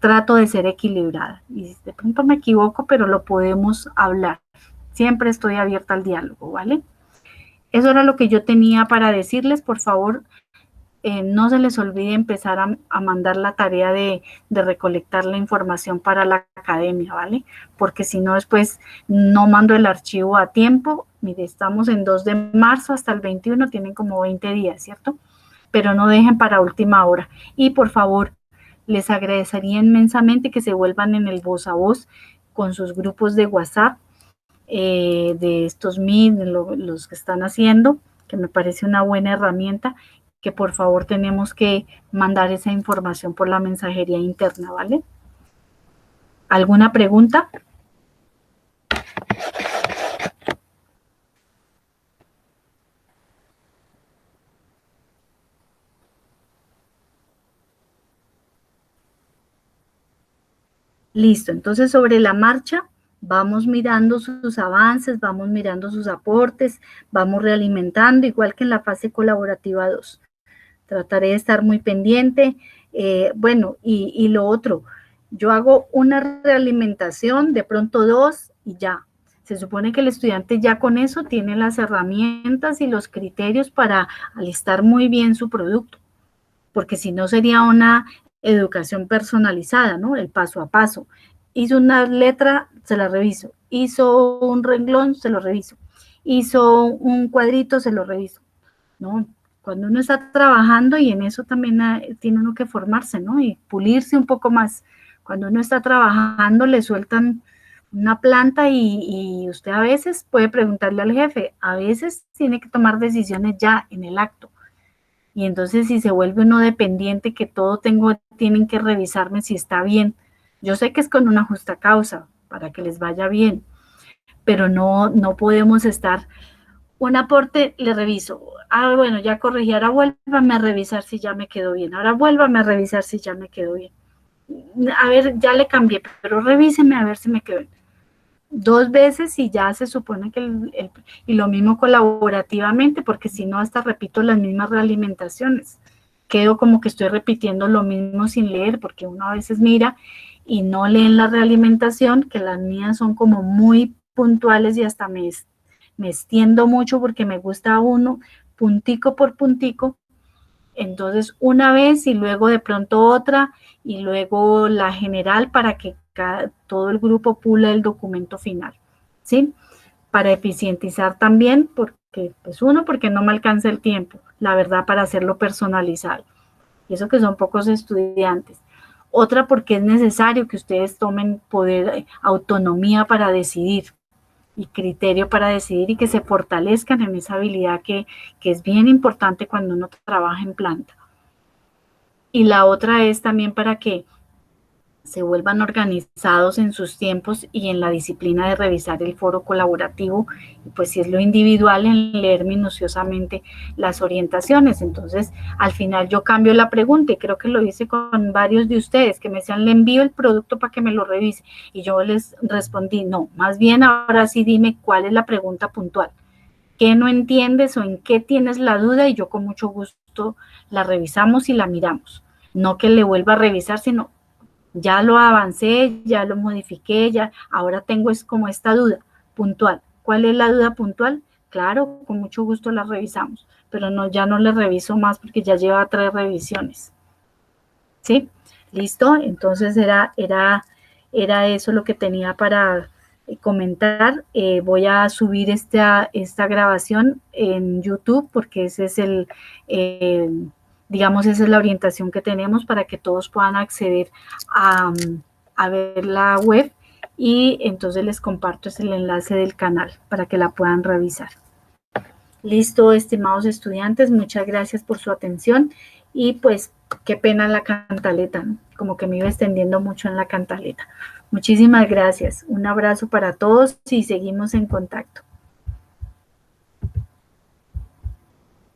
trato de ser equilibrada, y de pronto me equivoco, pero lo podemos hablar. Siempre estoy abierta al diálogo, ¿vale? Eso era lo que yo tenía para decirles. Por favor, no se les olvide empezar a mandar la tarea de recolectar la información para la academia, ¿vale? Porque si no, después no mando el archivo a tiempo. Mire, estamos en 2 de marzo hasta el 21, tienen como 20 días, ¿cierto? Pero no dejen para última hora. Y por favor, les agradecería inmensamente que se vuelvan en el voz a voz con sus grupos de WhatsApp, de estos Meet, los que están haciendo, que me parece una buena herramienta, que por favor tenemos que mandar esa información por la mensajería interna, ¿vale? ¿Alguna pregunta? Listo, entonces sobre la marcha vamos mirando sus avances, vamos mirando sus aportes, vamos realimentando, igual que en la fase colaborativa 2. Trataré de estar muy pendiente. Bueno, y lo otro, yo hago una realimentación, de pronto 2 y ya. Se supone que el estudiante ya con eso tiene las herramientas y los criterios para alistar muy bien su producto, porque si no sería una educación personalizada, ¿no? El paso a paso. Hizo una letra, se la reviso. Hizo un renglón, se lo reviso. Hizo un cuadrito, se lo reviso. ¿No? Cuando uno está trabajando, y en eso también tiene uno que formarse, ¿no? Y pulirse un poco más. Cuando uno está trabajando, le sueltan una planta y usted a veces puede preguntarle al jefe, a veces tiene que tomar decisiones ya en el acto. Y entonces si se vuelve uno dependiente, que todo tienen que revisarme si está bien. Yo sé que es con una justa causa, para que les vaya bien, pero no podemos estar, un aporte le reviso, bueno, ya corregí, ahora vuélvame a revisar si ya me quedó bien, ahora vuélvame a revisar si ya me quedó bien. A ver, ya le cambié, pero revíseme a ver si me quedó bien. 2 veces y ya se supone que y lo mismo colaborativamente, porque si no hasta repito las mismas realimentaciones, quedo como que estoy repitiendo lo mismo sin leer, porque uno a veces mira y no leen la realimentación, que las mías son como muy puntuales y hasta me extiendo mucho porque me gusta uno puntico por puntico. Entonces una vez y luego de pronto otra y luego la general para que todo el grupo pula el documento final, ¿sí? Para eficientizar también, porque pues uno, porque no me alcanza el tiempo, la verdad, para hacerlo personalizado. Y eso que son pocos estudiantes. Otra, porque es necesario que ustedes tomen poder, autonomía para decidir y criterio para decidir y que se fortalezcan en esa habilidad que es bien importante cuando uno trabaja en planta. Y la otra es también para que se vuelvan organizados en sus tiempos y en la disciplina de revisar el foro colaborativo, y pues si es lo individual, en leer minuciosamente las orientaciones. Entonces, al final yo cambio la pregunta, y creo que lo hice con varios de ustedes, que me decían, le envío el producto para que me lo revise, y yo les respondí, no, más bien ahora sí dime cuál es la pregunta puntual, qué no entiendes o en qué tienes la duda, y yo con mucho gusto la revisamos y la miramos. No que le vuelva a revisar, sino ya lo avancé, ya lo modifiqué, ya ahora tengo es como esta duda puntual. ¿Cuál es la duda puntual? Claro, con mucho gusto la revisamos, pero no, ya no le reviso más porque ya lleva 3 revisiones. ¿Sí? ¿Listo? Entonces era eso lo que tenía para comentar. Voy a subir esta grabación en YouTube porque ese es digamos, esa es la orientación que tenemos para que todos puedan acceder a ver la web, y entonces les comparto el enlace del canal para que la puedan revisar. Listo, estimados estudiantes, muchas gracias por su atención, y pues qué pena la cantaleta, ¿no? Como que me iba extendiendo mucho en la cantaleta. Muchísimas gracias, un abrazo para todos y seguimos en contacto.